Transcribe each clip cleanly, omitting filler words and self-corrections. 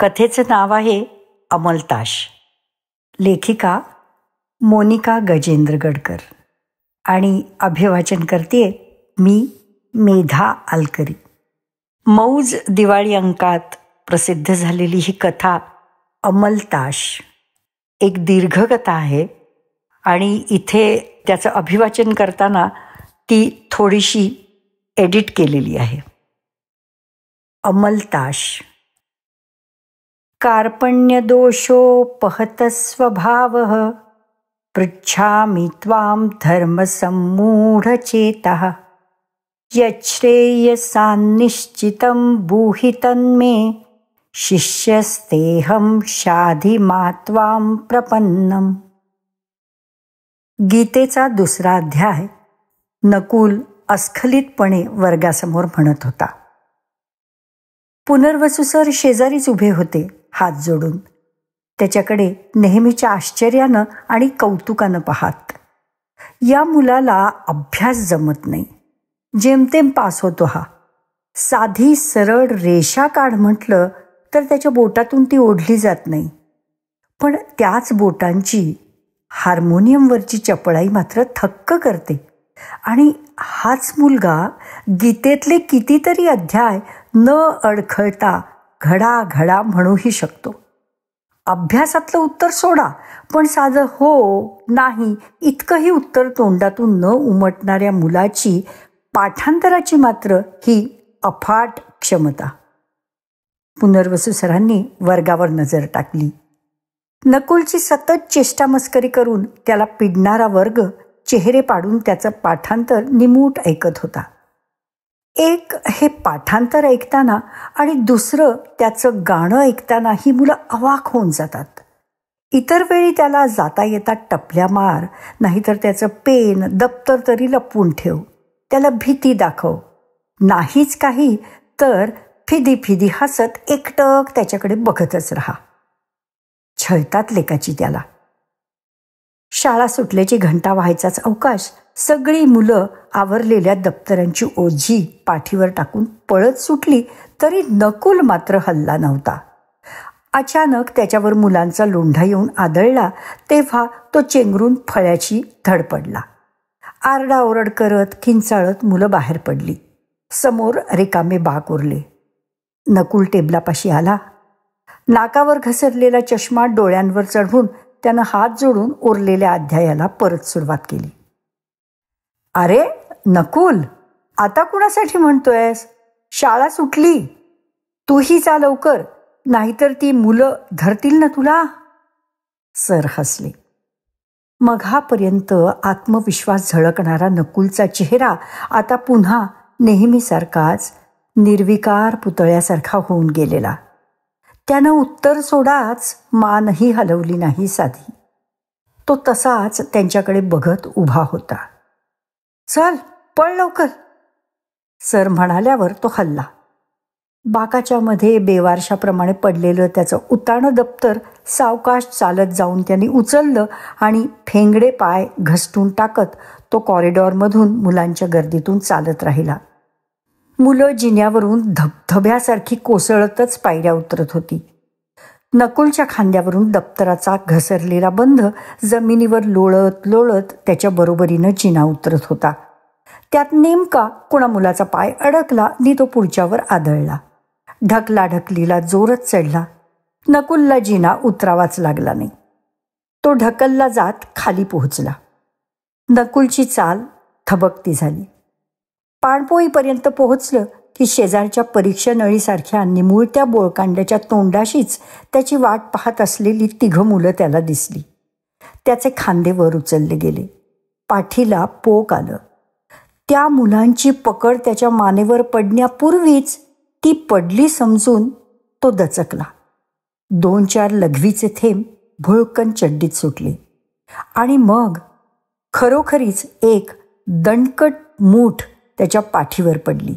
कथेचं नाव आहे अमलताश. लेखिका मोनिका गजेंद्र गडकर आणि अभिवाचन करते मी मेधा आलकरी. मौज दिवाळी अंकात प्रसिद्ध झालेली ही कथा अमलताश एक दीर्घकथा आहे आणि इथे त्याचं अभिवाचन करताना ती थोडीशी एडिट केलेली आहे. अमलताश. कार्पण्यदोषोपहतस्वभावः पृच्छामि त्वां धर्मसम्मूढचेतः यच्छ्रेयसान्निश्चितं ब्रूहि तन्मे शिष्यस्तेऽहं शाधि मा त्वां प्रपन्नम्. गीतेचा दुसरा अध्याय. नकुल अस्खलितपणे वर्गासमोर म्हणत होता. पुनर्वसू सर शेजारीच उभे होते, हात जोडून. त्याच्याकडे नेहमीच्या आश्चर्यानं आणि कौतुकानं पाहात. या मुलाला अभ्यास जमत नाही, जेमतेम पास होतो हा. साधी सरळ रेषा काढ म्हटलं तर त्याच्या बोटातून ती ओढली जात नाही. पण त्याच बोटांची हार्मोनियमवरची चपळाई मात्र थक्क करते. आणि हाच मुलगा गीतेतले कितीतरी अध्याय न अडखळता घडाघडा म्हणूही शकतो. अभ्यासातलं उत्तर सोडा, पण साधं हो नाही इतकंही उत्तर तोंडातून न उमटणाऱ्या मुलाची पाठांतराची मात्र ही अफाट क्षमता. पुनर्वसू सरांनी वर्गावर नजर टाकली. नकुलची सतत चेष्टामस्करी करून त्याला पिडणारा वर्ग चेहरे पाडून त्याचं पाठांतर निमूट ऐकत होता. एक हे पाठांतर ऐकताना आणि दुसरं त्याचं गाणं ऐकताना ही मुलं अवाक होऊन जातात. इतर वेळी त्याला जाता येता टपल्या मार, नाहीतर त्याचं पेन दप्तर तरी लपवून ठेव, त्याला भीती दाखव. नाहीच काही तर फिदी फिदी हसत एकटक त्याच्याकडे बघतच राहा. छळतात लेकाची त्याला. शाळा सुटल्याची घंटा व्हायचाच अवकाश. सगळी मुलं आवरलेल्या दप्तरांची ओझी पाठीवर टाकून पळत सुटली, तरी नकुल मात्र हलला नव्हता. अचानक त्याच्यावर मुलांचा लोंढा येऊन आदळला, तेव्हा तो चेंगरून फळ्याची धडपडला. आरडाओरड करत किंचाळत मुलं बाहेर पडली. समोर रिकामे बाक उरले. नकुल टेबलापाशी आला. नाकावर घसरलेला चष्मा डोळ्यांवर चढवून त्यानं हात जोडून उरलेल्या अध्यायाला परत सुरुवात केली. अरे नकुल, आता कुणासाठी म्हणतोयस? शाळा सुटली, तूही जा लवकर, नाहीतर ती मुलं धरतील ना तुला. सर हसले. मघापर्यंत आत्मविश्वास झळकणारा नकुलचा चेहरा आता पुन्हा नेहमीसारखाच निर्विकार पुतळ्यासारखा होऊन गेलेला. त्यानं उत्तर सोडाच मानही हलवली नाही साधी. तो तसाच त्यांच्याकडे बघत उभा होता. चल पळ लवकर, सर म्हणाल्यावर तो हलला. बाकाच्या मध्ये बेवारशाप्रमाणे पडलेलं त्याचं उताणं दप्तर सावकाश चालत जाऊन त्यांनी उचललं आणि फेंगडे पाय घसटून टाकत तो कॉरिडॉरमधून मुलांच्या गर्दीतून चालत राहिला. मुलं जिन्यावरून धबधब्यासारखी कोसळतच पायऱ्या उतरत होती. नकुलच्या खांद्यावरून दप्तराचा घसरलेला बंध जमिनीवर लोळत लोळत त्याच्या बरोबरीनं जिना उतरत होता. त्यात नेमका कुणा मुलाचा पाय अडकला आणि तो पुढच्यावर आदळला. ढकलाढकलीला जोरच चढला. नकुलला जिना उतरावाच लागला नाही. तो ढकलला जात खाली पोहोचला. नकुलची चाल थबकती झाली. पाणपोईपर्यंत पोहोचलं की शेजारच्या परीक्षा नळीसारख्या निमुळत्या बोळकांड्याच्या तोंडाशीच त्याची वाट पाहत असलेली 3 मुलं त्याला दिसली. त्याचे खांदे वर उचलले गेले. पाठीला पोक आलं. त्या मुलांची पकड त्याच्या मानेवर पडण्यापूर्वीच ती पडली समजून तो दचकला. 2-4 लघवीचे थेंब भुळकन चड्डीत सुटले आणि मग खरोखरीच एक दणकट मूठ त्याच्या पाठीवर पडली.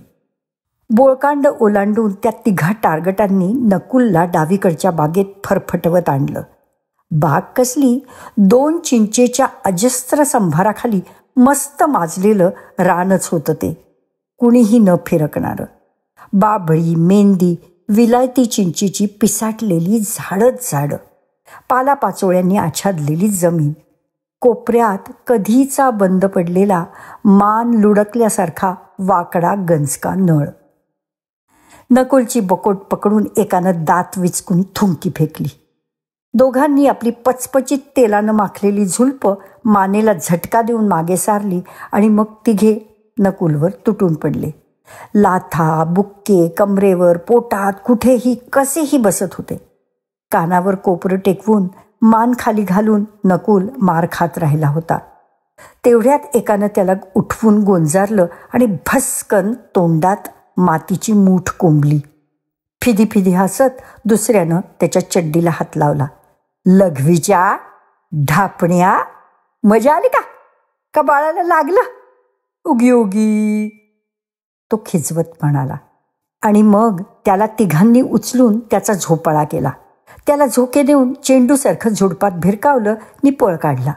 बोळकांड ओलांडून त्या 3 टार्गटांनी नकुलला डावीकडच्या बागेत फरफटवत आणलं. बाग कसली, 2 चिंचेच्या अजस्त्र संभाराखाली मस्त माजलेलं रानच होतं ते, कुणीही न फिरकणारं. बाभळी, मेंदी विलायती चिंचीची पिसाटलेली झाडच झाडं, पालापाचोळ्यांनी आच्छादलेली जमीन, कोपऱ्यात कधीचा बंद पडलेला मान लुडकल्यासारखा वाकडा गंजका नळ. नकुलची बकोट पकडून एकानं दात विचकून थुंकी फेकली. दोघांनी आपली पचपचित तेलानं माखलेली झुलप मानेला झटका देऊन मागे सारली आणि मग तिघे नकुलवर तुटून पडले. लाथा, बुक्के कमरेवर, पोटात, कुठेही कसेही बसत होते. कानावर कोपरं टेकवून मान खाली घालून नकुल मार खात राहिला होता. तेवढ्यात एकानं त्याला उठवून गोंजारलं आणि भस्कन तोंडात मातीची मूठ कोंबली. फिदी फिदी हसत दुसऱ्यानं त्याच्या चड्डीला हात लावला. लघवीच्या ढापण्या, मजा आली का बाळाला लागलं? उगी उगी, तो खिजवत म्हणाला. आणि मग त्याला तिघांनी उचलून त्याचा झोपाळा केला. त्याला झोके देऊन चेंडूसारखं झुडपात भिरकावलं नि पळ काढला.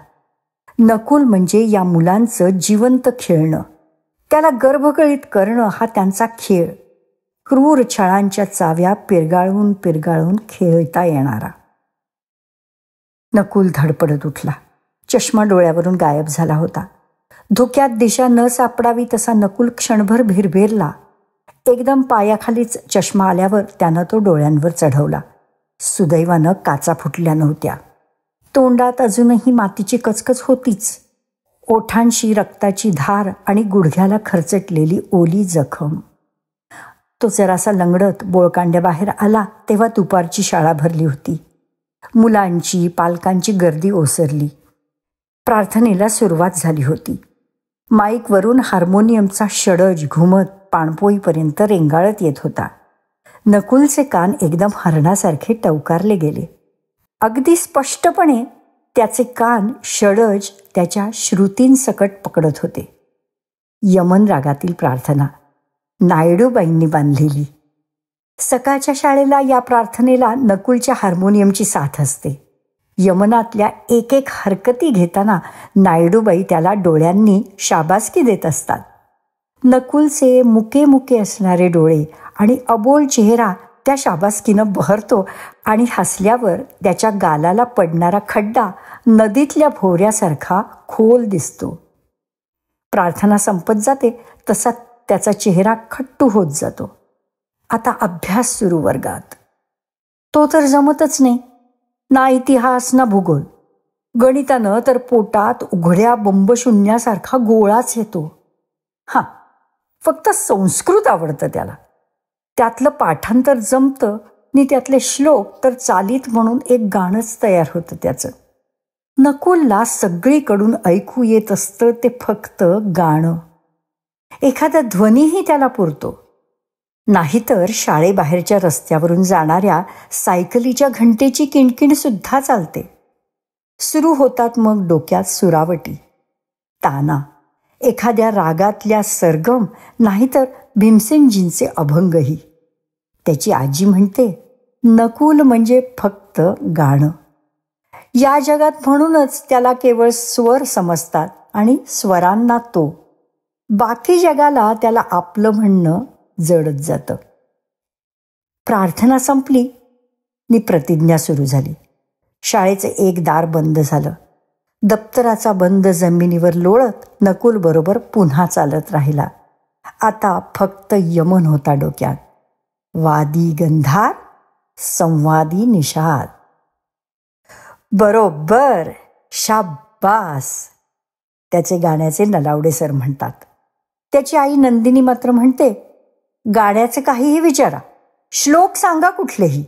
नकुल म्हणजे या मुलांचं जिवंत खेळणं. त्याला गर्भगळीत करणं हा त्यांचा खेळ. क्रूर छळांच्या चाव्या पिरगाळून पिरगाळून खेळता येणारा. नकुल धडपडत उठला. चष्मा डोळ्यावरून गायब झाला होता. धुक्यात दिशा न सापडावी तसा नकुल क्षणभर भिरभिरला. एकदम पायाखालीच चष्मा आल्यावर त्यानं तो डोळ्यांवर चढवला. सुदैवानं काचा फुटल्या नव्हत्या. तोंडात अजूनही मातीची कचकच होतीच. ओठांशी रक्ताची धार आणि गुडघ्याला खरचटलेली ओली जखम. तो जरासा लंगडत बोळकांड्याबाहेर आला तेव्हा दुपारची शाळा भरली होती. मुलांची पालकांची गर्दी ओसरली. प्रार्थनेला सुरुवात झाली होती. माईकवरून हार्मोनियमचा षडज घुमत पाणपोईपर्यंत रेंगाळत येत होता. नकुलचे कान एकदम हरणासारखे टवकारले गेले. अगदी स्पष्टपणे त्याचे कान षडज त्याच्या श्रुतींसकट पकडत होते. यमन रागातील प्रार्थना, नायडूबाईंनी बांधलेली. सकाळच्या शाळेला या प्रार्थनेला नकुलच्या हार्मोनियमची साथ असते. यमनातल्या एक एक हरकती घेताना नायडूबाई त्याला डोळ्यांनी शाबासकी देत असतात. नकुलचे मुके मुके असणारे डोळे आणि अबोल चेहरा त्या शाबासकीनं बहरतो आणि हसल्यावर त्याच्या गालाला पडणारा खड्डा नदीतल्या भोवऱ्यासारखा खोल दिसतो. प्रार्थना संपत जाते तसा त्याचा चेहरा खट्टू होत जातो. आता अभ्यास सुरू वर्गात. तो तर जमतच नाही. ना इतिहास ना भूगोल. गणितानं तर पोटात उघड्या बंबशून्यासारखा गोळाच येतो. हां, फक्त संस्कृत आवडतं त्याला. त्यातलं पाठांतर जमतं आणि त्यातले श्लोक तर चालीत म्हणून एक गाणंच तयार होतं त्याचं. नकुलला सगळीकडून ऐकू येत असतं ते फक्त गाणं. एखादा ध्वनीही त्याला पुरतो. नाहीतर शाळेबाहेरच्या रस्त्यावरून जाणाऱ्या सायकलीच्या घंटेची किणकिण सुद्धा चालते. सुरू होतात मग डोक्यात सुरावटी, ताना, एखाद्या रागातल्या सरगम, नाहीतर भीमसेनजींचे अभंगही. त्याची आजी म्हणते, नकुल म्हणजे फक्त गाणं. या जगात म्हणूनच त्याला केवळ स्वर समजतात आणि स्वरांना तो. बाकी जगाला त्याला आपलं म्हणणं जडत जातं. प्रार्थना संपली नि प्रतिज्ञा सुरू झाली. शाळेचे एक दार बंद झालं. दप्तराचा बंद जमिनीवर लोळत नकुल बरोबर पुन्हा चालत राहिला. आता फक्त यमन होता डोक्यात. वादी गंधार, संवादी निषाद. बरोबर, शाब्बास, त्याचे गाण्याचे नलावडे सर म्हणतात. त्याची आई नंदिनी मात्र म्हणते, गाण्याचे काहीही विचारा, श्लोक सांगा कुठलेही,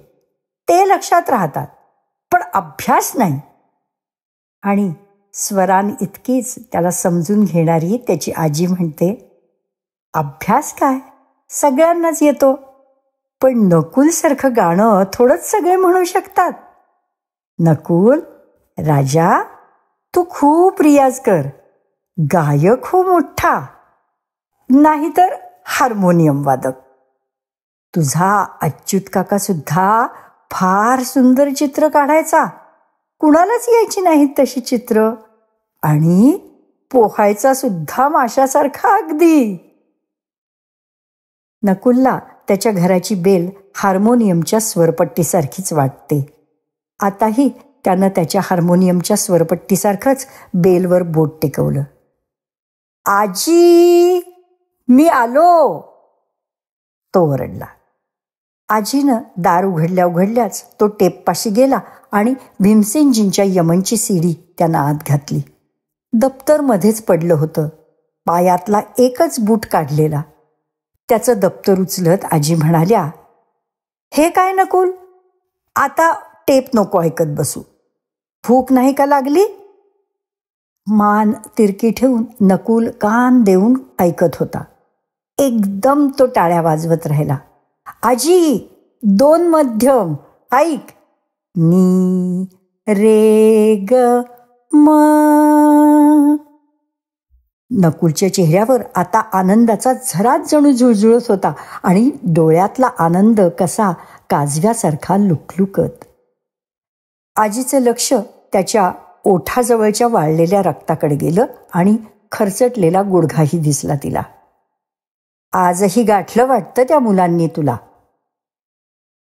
ते लक्षात राहतात, पण अभ्यास नाही. आणि स्वरान इतकीच त्याला समजून घेणारी त्याची आजी म्हणते, अभ्यास काय, सगळ्यांनाच येतो, पण नकुलसारखं गाणं थोडंच सगळे म्हणू शकतात. नकुल राजा, तू खूप रियाज कर, गायक हो मोठा, नाहीतर हार्मोनियम वादक. तुझा अच्युत काका सुद्धा फार सुंदर चित्र काढायचा, कुणालाच यायची नाहीत तशी चित्र, आणि पोहायचा सुद्धा माशासारखा अगदी. नकुलला त्याच्या घराची बेल हार्मोनियमच्या स्वरपट्टीसारखीच वाटते. आताही त्यानं त्याच्या हार्मोनियमच्या स्वरपट्टीसारखंच बेलवर बोट टेकवलं. आजी, मी आलो, तो ओरडला. आजीनं दार उघडल्याच तो टेपपाशी गेला आणि भीमसेनजींच्या यमनची सीडी त्यानं आत घातली. दप्तर मध्येच पडलं होतं. पायातला एकच बूट काढलेला. त्याचं दप्तर उचलत आजी म्हणाल्या, हे काय नकुल, आता टेप नको ऐकत बसू. भूक नाही का लागली? मान तिरकी ठेवून नकुल कान देऊन ऐकत होता. एकदम तो टाळ्या वाजवत राहिला. आजी, 2 मध्यम, ऐक. नी रे ग म. नकुलच्या चेहऱ्यावर आता आनंदाचा झराच जणू झुळझुळत होता आणि डोळ्यातला आनंद कसा काजव्यासारखा लुकलुकत. आजीचं लक्ष त्याच्या ओठाजवळच्या वाळलेल्या रक्ताकडे गेलं आणि खरचटलेला गुडघाही दिसला तिला. आजही गाठलं वाटतं त्या मुलांनी तुला.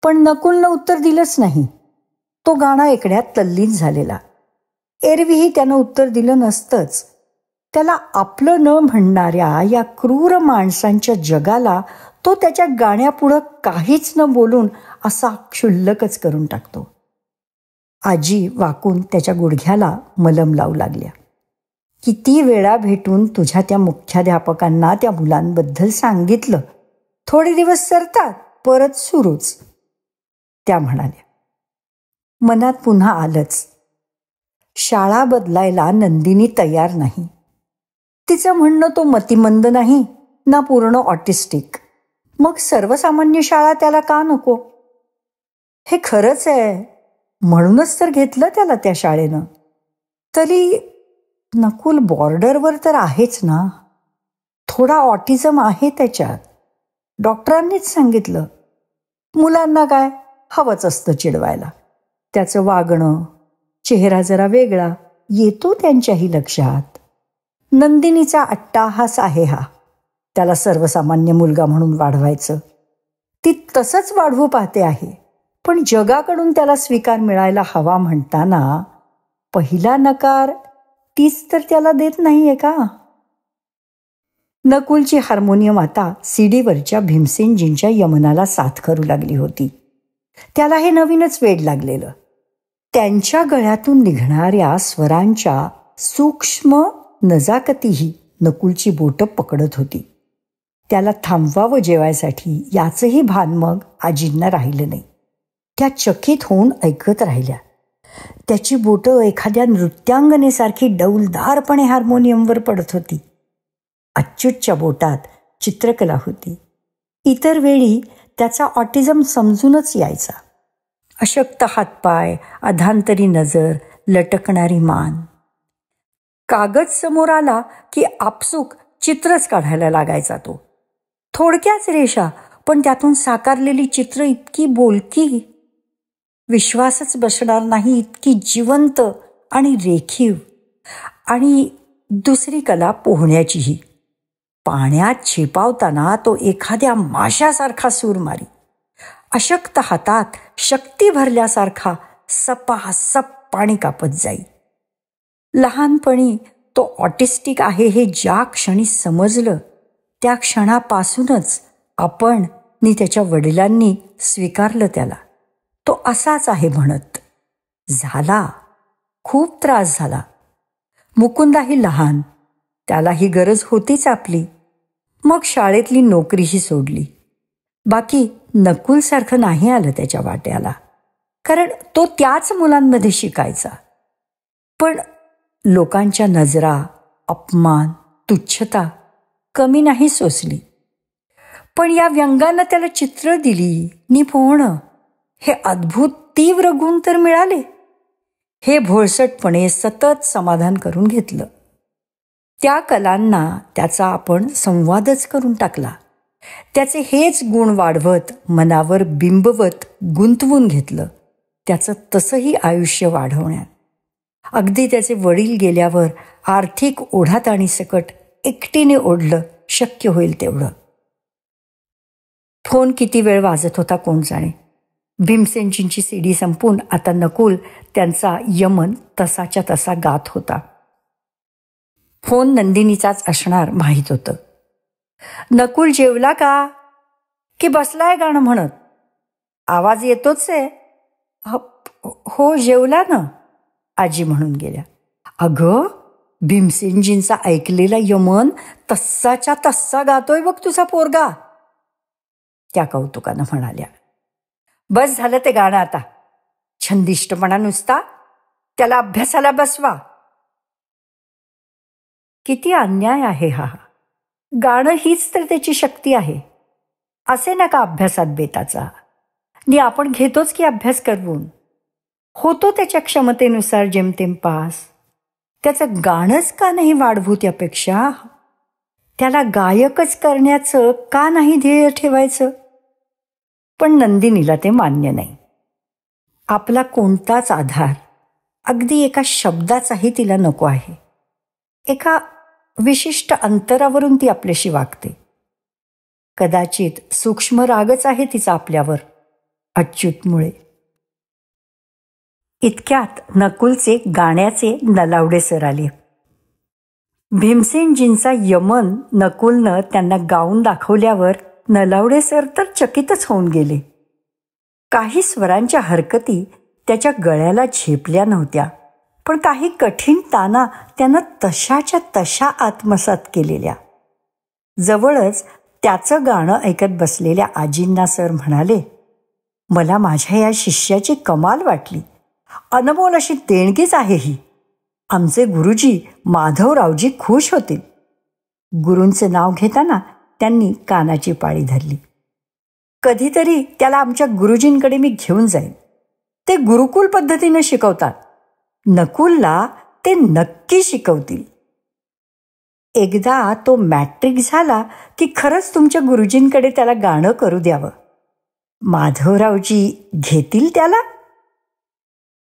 पण नकुलनं उत्तर दिलंच नाही. तो गाणं ऐकण्यात तल्लीन झालेला. एरवीही त्यानं उत्तर दिलं नसतंच. त्याला आपलं न म्हणणाऱ्या या क्रूर माणसांच्या जगाला तो त्याच्या गाण्यापुढं काहीच न बोलून असा क्षुल्लकच करून टाकतो. आजी वाकून त्याच्या गुडघ्याला मलम लावू लागल्या. किती वेळा भेटून तुझ्या त्या मुख्याध्यापकांना त्या मुलांबद्दल सांगितलं. थोडे दिवस सरतात, परत सुरूच, त्या म्हणाल्या. मनात पुन्हा आलंच. शाळा बदलायला नंदिनी तयार नाही. तिचं म्हणणं तो मतिमंद नाही ना पूर्ण ऑटिस्टिक. मग सर्वसामान्य शाळा त्याला का नको? हे खरंच आहे, म्हणूनच तर घेतलं त्याला त्या शाळेनं. तरी नकुल बॉर्डरवर तर आहेच ना. थोडा ऑटिझम आहे त्याच्यात. डॉक्टरांनीच सांगितलं. मुलांना काय हवंच असतं चिडवायला. त्याचं वागणं, चेहरा जरा वेगळा येतो त्यांच्याही लक्षात. नंदिनीचा अट्टाहास आहे हा, त्याला सर्वसामान्य मुलगा म्हणून वाढवायचं. ती तसंच वाढवू पाहते आहे. पण जगाकडून त्याला स्वीकार मिळायला हवा म्हणताना पहिला नकार तीच तर त्याला देत नाहीये का? नकुलची हार्मोनियम आता सीडीवरच्या भीमसेनजींच्या यमनाला साथ करू लागली होती. त्याला हे नवीनच वेड लागलेलं. त्यांच्या गळ्यातून निघणाऱ्या स्वरांच्या सूक्ष्म नजाकतीही नकुलची बोटं पकडत होती. त्याला थांबवावं जेवायसाठी याचंही भान मग आजींना राहिलं नाही. त्या चकित होऊन ऐकत राहिल्या. त्याची बोटं एखाद्या नृत्यांगनेसारखी डौलदारपणे हार्मोनियमवर पडत होती. अच्युतच्या बोटात चित्रकला होती. इतर वेळी त्याचा ऑटिझम समजूनच यायचा. अशक्त हातपाय, अधांतरी नजर, लटकणारी मान. कागद समोर आला की आपसूक चित्रच काढायला लागायचा तो. थोडक्याच रेषा, पण त्यातून साकारलेली चित्र इतकी बोलकी, विश्वासच बसणार नाही इतकी जिवंत आणि रेखीव. आणि दुसरी कला पोहण्याचीही. पाण्यात झेपावताना तो एखाद्या माशासारखा सूर मारी. अशक्त हातात शक्ती भरल्यासारखा सपासप पाणी कापत जाई. लहानपणी तो ऑटिस्टिक आहे हे ज्या क्षणी समजलं त्या क्षणापासूनच आपण नि त्याच्या वडिलांनी स्वीकारलं त्याला. तो असाच आहे म्हणत. झाला, खूप त्रास झाला. मुकुंदाही लहान, त्यालाही गरज होतीच आपली. मग शाळेतली नोकरीही सोडली. बाकी नकुलसारखं नाही आलं त्याच्या वाट्याला, कारण तो त्याच मुलांमध्ये शिकायचा. पण लोकांच्या नजरा, अपमान, तुच्छता कमी नाही सोसली. पण या व्यंगानं त्याला चित्र दिली नि पोहणं हे अद्भुत तीव्र गुण तर मिळाले. हे भोळसटपणे सतत समाधान करून घेतलं. त्या कलांना त्याचा आपण संवादच करून टाकला. त्याचे हेच गुण वाढवत, मनावर बिंबवत गुंतवून घेतलं. त्याचं तसंही आयुष्य वाढवण्यात. अगदी त्याचे वडील गेल्यावर आर्थिक ओढाताणी सकट एकटीने ओढलं शक्य होईल तेवढं. फोन किती वेळ वाजत होता कोण जाणे. भीमसेनजींची सीडी संपून आता नकुल त्यांचा यमन तसाच्या तसा गात होता. फोन नंदिनीचाच असणार माहीत होतं. नकुल जेवला का की बसलाय गाणं म्हणत? आवाज येतोच आहे. हो जेवला ना, आजी म्हणून गेल्या. अगं, भीमसेनजींचा ऐकलेला यमन तस्साच्या तस्सा गातोय बघ तुझा पोरगा, त्या कौतुकानं म्हणाल्या. बस झालं ते गाणं आता. छंदिष्टपणा नुसता, त्याला अभ्यासाला बसवा. किती अन्याय आहे हा. गाणं हीच तर त्याची शक्ती आहे. असे नका अभ्यासात बेताचा. नि आपण घेतोच की अभ्यास करवून. होतो त्याच्या क्षमतेनुसार जेमतेम पास. त्याचं गाणंच का नाही वाढवू त्यापेक्षा? त्याला गायकच करण्याचं का नाही ध्येय ठेवायचं? पण नंदिनीला ते मान्य नाही. आपला कोणताच आधार, अगदी एका शब्दाचाही तिला नको आहे. एका विशिष्ट अंतरावरून ती आपल्याशी वागते. कदाचित सूक्ष्म रागच आहे तिचा आपल्यावर, अच्युतमुळे. इतक्यात नकुलचे गाण्याचे नलावडे सर आले. भीमसेनजींचा यमन नकुलनं त्यांना गाऊन दाखवल्यावर नलावडे सर तर चकितच होऊन गेले. काही स्वरांच्या हरकती त्याच्या गळ्याला झेपल्या नव्हत्या, पण काही कठीण ताना त्यानं तशाच्या तशा आत्मसात केलेल्या. जवळच त्याचं गाणं ऐकत बसलेल्या आजींना सर म्हणाले, मला माझ्या या शिष्याची कमाल वाटली. अनमोल अशी देणगीच आहे ही. आमचे गुरुजी माधवरावजी खुश होतील. गुरूंचे नाव घेताना त्यांनी कानाची पाळी धरली. कधीतरी त्याला आमच्या गुरुजींकडे मी घेऊन जाईन. ते गुरुकुल पद्धतीने शिकवतात. नकुलला ते नक्की शिकवतील. एकदा तो मॅट्रिक झाला की खरंच तुमच्या गुरुजींकडे त्याला गाणं करू द्यावं. माधवरावजी घेतील त्याला?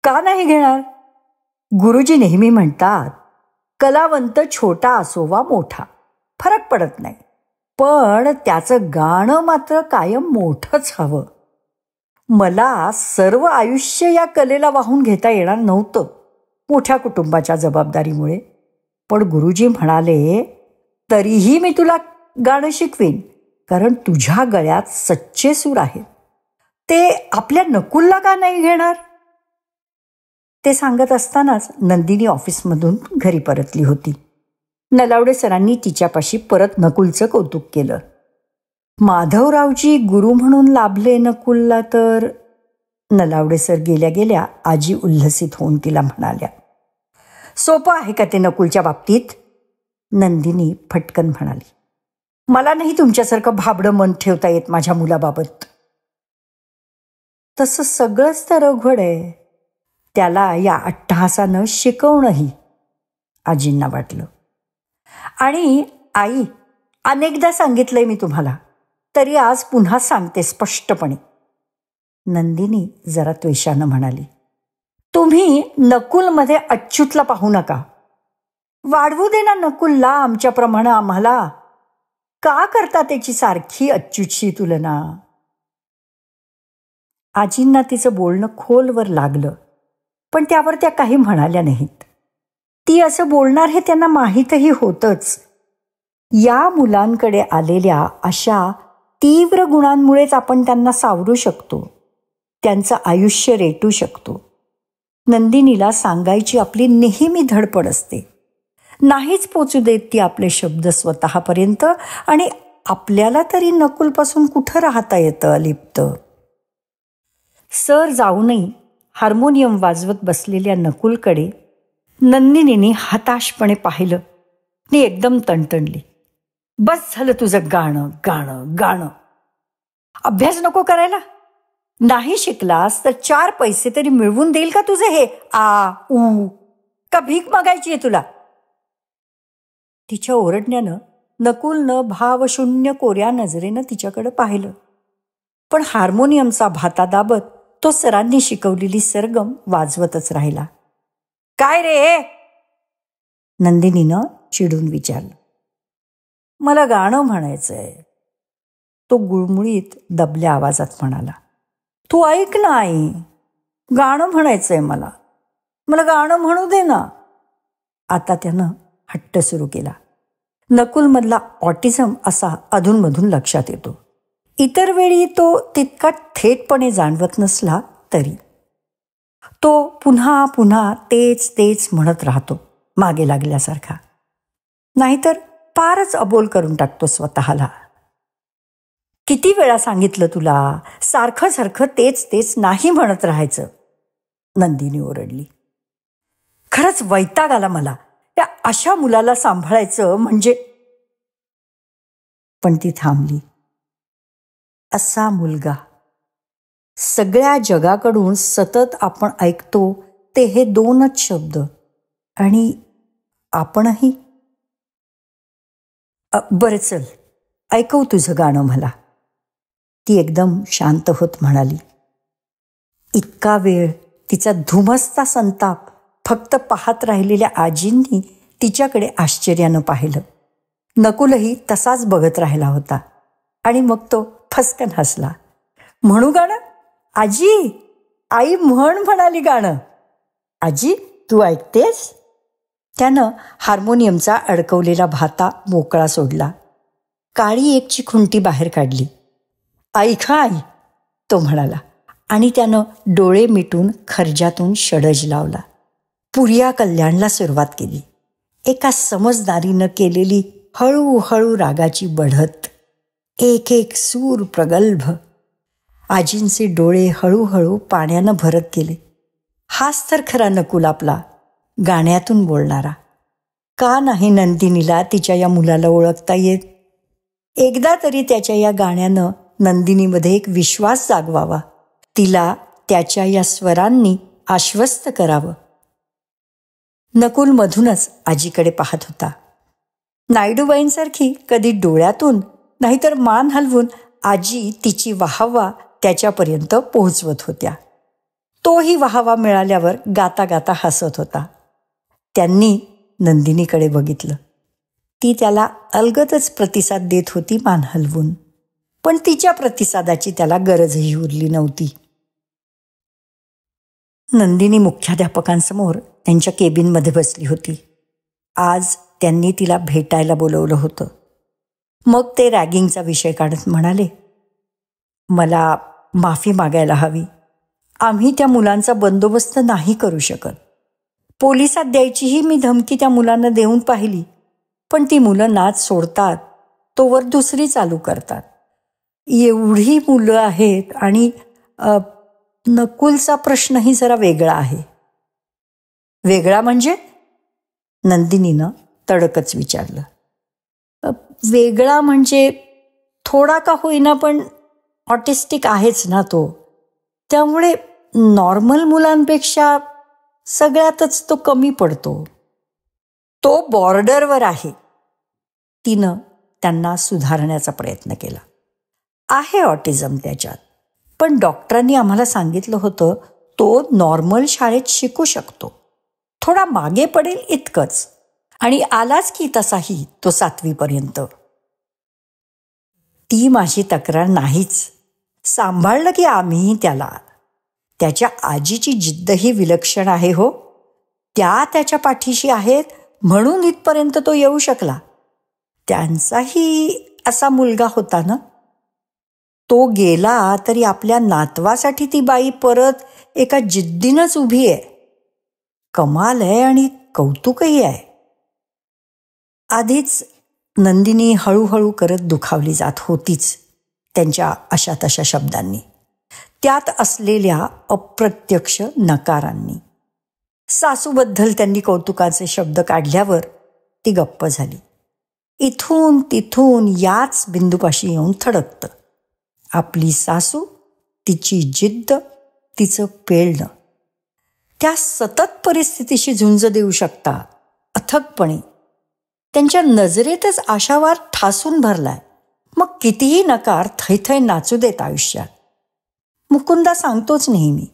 का नाही घेणार? गुरुजी नेहमी म्हणतात, कलावंत छोटा असो वा मोठा फरक पडत नाही, पण त्याचं गाणं मात्र कायम मोठंच हवं. मला सर्व आयुष्य या कलेला वाहून घेता येणार नव्हतं मोठ्या कुटुंबाच्या जबाबदारीमुळे. पण गुरुजी म्हणाले, तरीही मी तुला गाणं शिकवीन, कारण तुझ्या गळ्यात सच्चे सूर आहेत. ते आपल्या नकुलला का नाही घेणार? ते सांगत असतानाच नंदिनी ऑफिसमधून घरी परतली होती. नलावडे सरांनी तिच्यापाशी परत नकुलचं कौतुक केलं. माधवरावजी गुरु म्हणून लाभले नकुलला तर? नलावडे सर गेल्या गेल्या आजी उल्हसित होऊन तिला म्हणाल्या. सोपं आहे का ते नकुलच्या बाबतीत? नंदिनी फटकन म्हणाली. मला नाही तुमच्यासारखं भाबडं मन ठेवता येत माझ्या मुलाबाबत. तसं सगळंच तर अवघड आहे. त्याला या अट्टहासानं शिकवणंही, आजींना वाटलं. आणि आई, अनेकदा सांगितलंय मी तुम्हाला, तरी आज पुन्हा सांगते स्पष्टपणे, नंदिनी जरा त्वेषानं म्हणाली. तुम्ही नकुलमध्ये अच्युतला पाहू नका. वाढवू दे ना नकुलला आमच्याप्रमाणे आम्हाला. का करता त्याची सारखी अच्युतशी तुलना? आजींना तिचं बोलणं खोलवर लागलं, पण त्यावर त्या काही म्हणाल्या नाहीत. ती असं बोलणार हे त्यांना माहीतही होतंच. या मुलांकडे आलेल्या अशा तीव्र गुणांमुळेच आपण त्यांना सावरू शकतो, त्यांचं आयुष्य रेटू शकतो. नंदिनीला सांगायची आपली नेहमी धडपड असते. नाहीच पोचू देत ती आपले शब्द स्वतःपर्यंत, आणि आपल्याला तरी नकुलपासून कुठं राहता येतं अलिप्त. सर जाऊनही हार्मोनियम वाजवत बसलेल्या नकुलकडे नंदिनीने हताशपणे पाहिलं आणि एकदम तणतणली. बस झालं तुझं गाणं गाणं गाणं. अभ्यास नको करायला? नाही शिकलास तर 4 पैसे तरी मिळवून देईल का तुझे हे आ ऊ? का भीक मागायची आहे तुला? तिच्या ओरडण्यानं नकुलनं भावशून्य कोऱ्या नजरेनं तिच्याकडे पाहिलं, पण हार्मोनियमचा भाता दाबत तो सरांनी शिकवलेली सरगम वाजवतच राहिला. काय रे? नंदिनीनं चिडून विचारलं. मला गाणं म्हणायचंय. तो गुळमुळीत दबल्या आवाजात म्हणाला, तू ऐक ना आई, गाणं म्हणायचंय मला, मला गाणं म्हणू दे ना. आता त्यानं हट्ट सुरू केला. नकुलमधला ऑटिझम असा अधूनमधून लक्षात येतो. इतर वेळी तो तितका थेटपणे जाणवत नसला तरी तो पुन्हा पुन्हा तेच तेच म्हणत राहतो मागे लागल्यासारखा. नाहीतर फारच अबोल करून टाकतो स्वतःला. किती वेळा सांगितलं तुला, सारखं सारखं तेच तेच नाही म्हणत राहायचं, नंदिनी ओरडली. खरंच वैताग आला मला त्या अशा मुलाला सांभाळायचं म्हणजे. पण ती थांबली. असा मुलगा, सगळ्या जगाकडून सतत आपण ऐकतो ते हे 2च शब्द, आणि आपणही. बरं चल, ऐकव तुझं गाणं मला, ती एकदम शांत होत म्हणाली. इतका वेळ तिचा धुमसता संताप फक्त पाहत राहिलेल्या आजींनी तिच्याकडे आश्चर्यानं पाहिलं. नकुलही तसाच बघत राहिला होता. आणि मग तो फसकन हसला. म्हणू गाणं? आजी, आई म्हणाली गाणं. आजी, तू ऐकतेस? त्यानं हार्मोनियमचा अडकवलेला भाता मोकळा सोडला. काळी एकची खुंटी बाहेर काढली. ऐक आई, तो म्हणाला, आणि त्यानं डोळे मिटून खर्जातून षडज लावला. पुरिया कल्याणला सुरुवात केली. एका समजदारीनं केलेली हळूहळू रागाची बढत, एक एक सूर प्रगल्भ. आजींचे डोळे हळूहळू पाण्यानं भरत गेले. हाच तर खरा नकुल आपला, गाण्यातून बोलणारा. का नाही नंदिनीला तिच्या या मुलाला ओळखता येत? एकदा तरी त्याच्या या गाण्यानं नंदिनीमध्ये एक विश्वास जागवावा, तिला त्याच्या या स्वरांनी आश्वस्त करावं. नकुल मधूनच आजीकडे पाहत होता. नायडूबाईंसारखी कधी डोळ्यातून नाहीतर मान हलवून आजी तिची वाहवा त्याच्यापर्यंत पोहोचवत होत्या. तोही वाहवा मिळाल्यावर गाता गाता हसत होता. त्यांनी नंदिनीकडे बघितलं. ती त्याला अलगदच प्रतिसाद देत होती मान हलवून, पण तिच्या प्रतिसादाची त्याला गरजही उरली नव्हती. नंदिनी मुख्याध्यापकांसमोर त्यांच्या केबिनमध्ये बसली होती. आज त्यांनी तिला भेटायला बोलवलं होतं. मग ते रॅगिंगचा विषय काढत म्हणाले, मला माफी मागायला हवी. आम्ही त्या मुलांचा बंदोबस्त नाही करू शकत. पोलिसात द्यायचीही मी धमकी त्या मुलांना देऊन पाहिली, पण ती मुलं नाच सोडतात तोवर दुसरी चालू करतात. एवढी मुलं आहेत, आणि नकुलचा प्रश्नही जरा वेगळा आहे. वेगळा म्हणजे? नंदिनीनं तडकच विचारलं. वेगळा म्हणजे थोडा का होईना पण ऑटिस्टिक आहेच ना तो, त्यामुळे नॉर्मल मुलांपेक्षा सगळ्यातच तो कमी पडतो. तो बॉर्डरवर आहे. तिनं त्यांना सुधारण्याचा प्रयत्न केला. आहे ऑटिझम त्याच्यात, पण डॉक्टरांनी आम्हाला सांगितलं होतं तो नॉर्मल शाळेत शिकू शकतो. थोडा मागे पडेल इतकंच, आणि आलाच की तसाही तो 7वी पर्यंत. ती माझी तक्रार नाहीच. सांभाळलं की आम्हीही त्याला. त्याच्या आजीची जिद्दही विलक्षण आहे हो. त्या त्याच्या पाठीशी आहेत म्हणून इथपर्यंत तो येऊ शकला. त्यांचाही असा मुलगा होता ना. तो गेला तरी आपल्या नातवासाठी ती बाई परत एका जिद्दीनंच उभी आहे. कमाल आहे आणि कौतुकही आहे. आधीच नंदिनी हळूहळू करत दुखावली जात होतीच त्यांच्या अशा तशा शब्दांनी, त्यात असलेल्या अप्रत्यक्ष नकारांनी. सासूबद्दल त्यांनी कौतुकाचे शब्द काढल्यावर ती गप्प झाली. इथून तिथून याच बिंदूपाशी येऊन थडकतं. आपली सासू, तिची जिद्द, तिचं पेलणं. त्या सतत परिस्थितीशी झुंज देऊ शकतात अथकपणे. त्यांच्या नजरेतच आशावार ठासून भरलाय. मग कितीही नकार थैथै नाचू देत आयुष्यात. मुकुंदा सांगतोच नेहमी,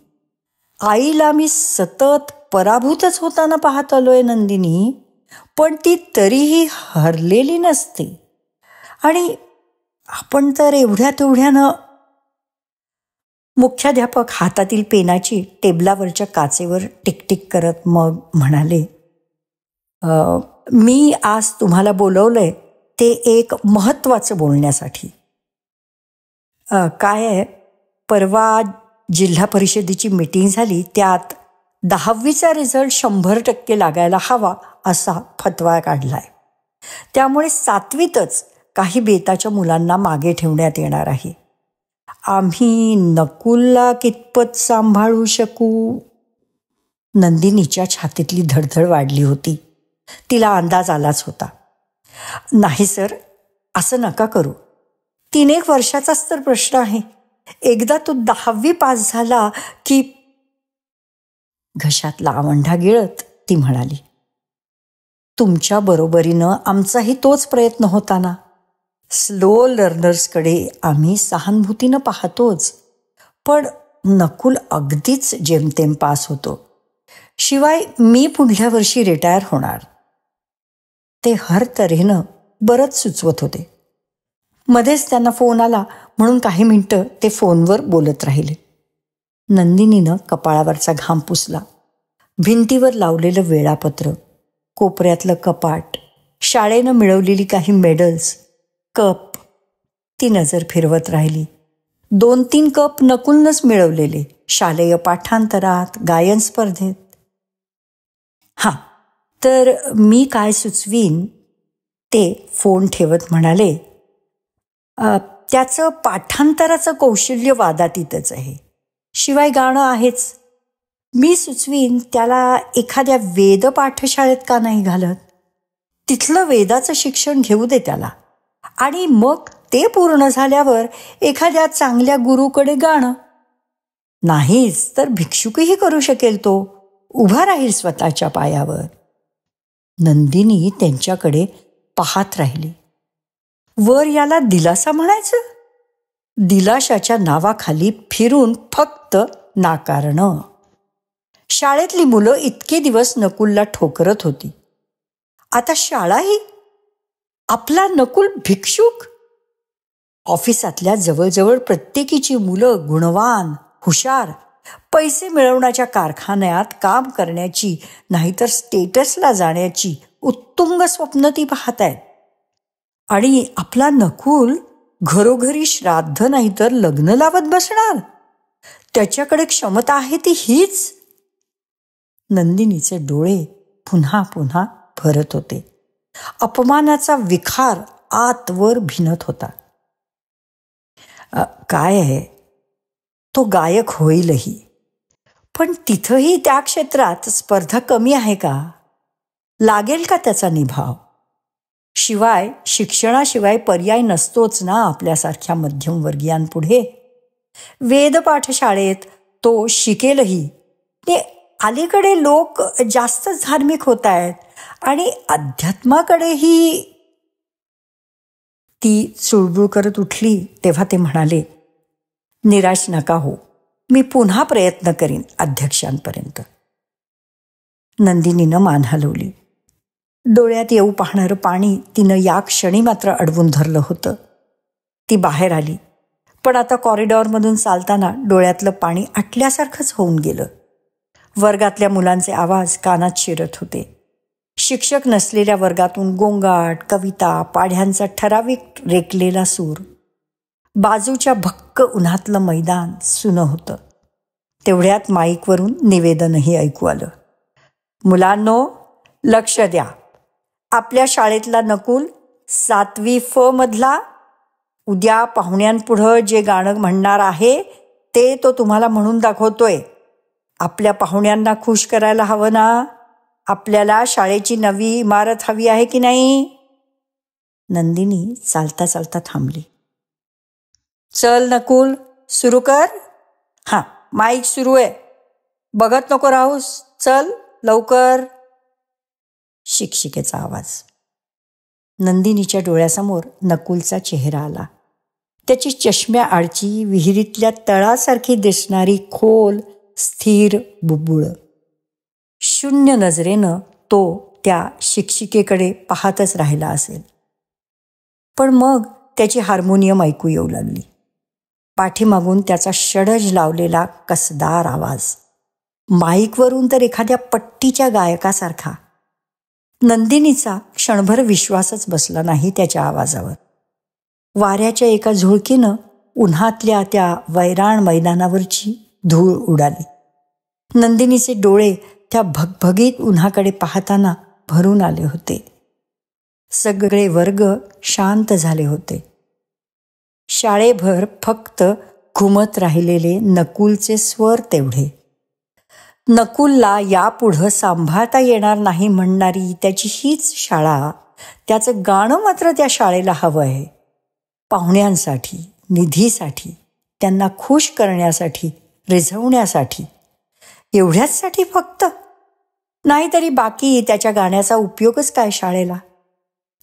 आईला मी सतत पराभूतच होताना पाहत आलोय नंदिनी, पण ती तरीही हरलेली नसते. आणि आपण तर एवढ्या तेवढ्यानं. मुख्याध्यापक हातातील पेनाची टेबलावरच्या काचेवर टिकटिक करत मग म्हणाले, मी आज तुम्हाला बोलवलंय ते एक महत्त्वाचं बोलण्यासाठी. काय आहे, परवा जिल्हा परिषदेची मीटिंग झाली, त्यात 10वीचा रिझल्ट 100% लागायला हवा असा फतवा काढलाय. त्यामुळे 7वीतच काही बेताच्या मुलांना मागे ठेवण्यात येणार आहे. आम्ही नकुलला कितपत सांभाळू शकू? नंदिनीच्या छातीतली धडधड वाढली होती. तिला अंदाज आलाच होता. नाही सर, असं नका करू. 3-1 वर्षाचाच तर प्रश्न आहे. एकदा तो 10वी पास झाला की. घशातला आवंढा गिळत ती म्हणाली, तुमच्या बरोबरीनं आमचाही तोच प्रयत्न होता ना. स्लो लर्नर्सकडे आम्ही सहानुभूतीनं पाहतोच, पण नकुल अगदीच जेमतेम पास होतो. शिवाय मी पुढल्या वर्षी रिटायर होणार. ते हर तऱ्हेनं बरंच सुचवत होते. मध्येच त्यांना फोन आला म्हणून काही मिनिटं ते फोनवर बोलत राहिले. नंदिनीनं कपाळावरचा घाम पुसला. भिंतीवर लावलेलं वेळापत्र, कोपऱ्यातलं कपाट, शाळेनं मिळवलेली काही मेडल्स, कप, ती नजर फिरवत राहिली. 2-3 कप नकुलनंच मिळवलेले, शालेय पाठांतरात, गायन स्पर्धेत. हां, तर मी काय सुचवीन ते फोन ठेवत म्हणाले, त्याचं पाठांतराचं कौशल्य वादातीतच आहे. शिवाय गाणं आहेच. मी सुचवीन त्याला एखाद्या वेद पाठशाळेत का नाही घालत. तिथलं वेदाचं शिक्षण घेऊ दे त्याला, आणि मग ते पूर्ण झाल्यावर एखाद्या चांगल्या गुरुकडे गाणं. नाहीच तर भिक्षुकही करू शकेल तो. उभा राहील स्वतःच्या पायावर. नंदिनी त्यांच्याकडे पाहत राहिली. वर याला दिलासा म्हणायचं? दिलाशाच्या नावाखाली फिरून फक्त नाकारणं. शाळेतली मुलं इतके दिवस नकुलला ठोकरत होती. आता शाळाही. आपला नकुल भिक्षुक. ऑफिसातल्या जवळजवळ प्रत्येकीची मुलं गुणवान, हुशार, पैसे मिळवण्याच्या कारखान्यात काम करण्याची, नाहीतर स्टेटसला जाण्याची उत्तुंग स्वप्न ती पाहत आहेत. आणि आपला नकुल घरोघरी श्राद्ध नाहीतर लग्न लावत बसणार. त्याच्याकडे क्षमता आहे ती हीच. नंदिनीचे डोळे पुन्हा पुन्हा भरत होते. अपमानाचा विखार आतवर भिनत होता. काय आहे, तो गायक होईलही, पण तिथंही त्या क्षेत्रात स्पर्धा कमी आहे का? लागेल का त्याचा निभाव? शिवाय शिक्षणाशिवाय पर्याय नसतोच ना आपल्यासारख्या मध्यमवर्गीयांपुढे. वेद पाठशाळेत तो शिकेलही. ते अलीकडे लोक जास्त धार्मिक होत आहेत आणि अध्यात्माकडेही. ती चुळबुळ करत उठली तेव्हा ते म्हणाले, निराश नका हो, मी पुन्हा प्रयत्न करीन अध्यक्षांपर्यंत. नंदिनीनं मान हलवली. डोळ्यात येऊ पाहणारं पाणी तिनं या क्षणी मात्र अडवून धरलं होतं. ती बाहेर आली, पण आता कॉरिडॉरमधून चालताना डोळ्यातलं पाणी आटल्यासारखंच होऊन गेलं. वर्गातल्या मुलांचे आवाज कानात शिरत होते. शिक्षक नसलेल्या वर्गातून गोंगाट, कविता, पाढ्यांचा ठराविक रेकलेला सूर. बाजूच्या भक्क उन्हातलं मैदान सुनं होतं. तेवढ्यात माईकवरून निवेदनही ऐकू आलं. मुलांनो, लक्ष द्या. आपल्या शाळेतला नकुल 7वी फ मधला उद्या पाहुण्यांपुढं जे गाणं म्हणणार आहे ते तो तुम्हाला म्हणून दाखवतोय. आपल्या पाहुण्यांना खुश करायला हवं ना. आपल्याला शाळेची नवी इमारत हवी आहे की नाही? नंदिनी चालता चालता थांबली. चल नकुल, सुरू कर. हां, माईक सुरू आहे. बघत नको राहूस. चल लवकर. शिक्षिकेचा आवाज. नंदिनीच्या डोळ्यासमोर नकुलचा चेहरा आला. त्याची चष्म्याआडची विहिरीतल्या तळासारखी दिसणारी खोल स्थिर बुबुळं. शून्य नजरेनं तो त्या शिक्षिकेकडे पाहतच राहिला असेल. पण मग त्याची हार्मोनियम ऐकू येऊ लागली. पाठीमागून त्याचा षडज लावलेला कसदार आवाज, माईकवरून तर एखाद्या पट्टीच्या गायकासारखा. नंदिनीचा क्षणभर विश्वासच बसला नाही त्याच्या आवाजावर. वाऱ्याच्या एका झुळकीनं उन्हातल्या त्या वैराण मैदानावरची धूळ उडाली. नंदिनीचे डोळे त्या भगभगीत उन्हाकडे पाहताना भरून आले होते. सगळे वर्ग शांत झाले होते. शाळेभर फक्त घुमत राहिलेले नकुलचे स्वर तेवढे. नकुलला यापुढं सांभाळता येणार नाही म्हणणारी त्याची हीच शाळा, त्याचं गाणं मात्र त्या शाळेला हवं आहे. पाहुण्यांसाठी, निधीसाठी, त्यांना खुश करण्यासाठी, रिझवण्यासाठी, एवढ्याचसाठी फक्त. नाहीतरी बाकी त्याच्या गाण्याचा उपयोगच काय शाळेला?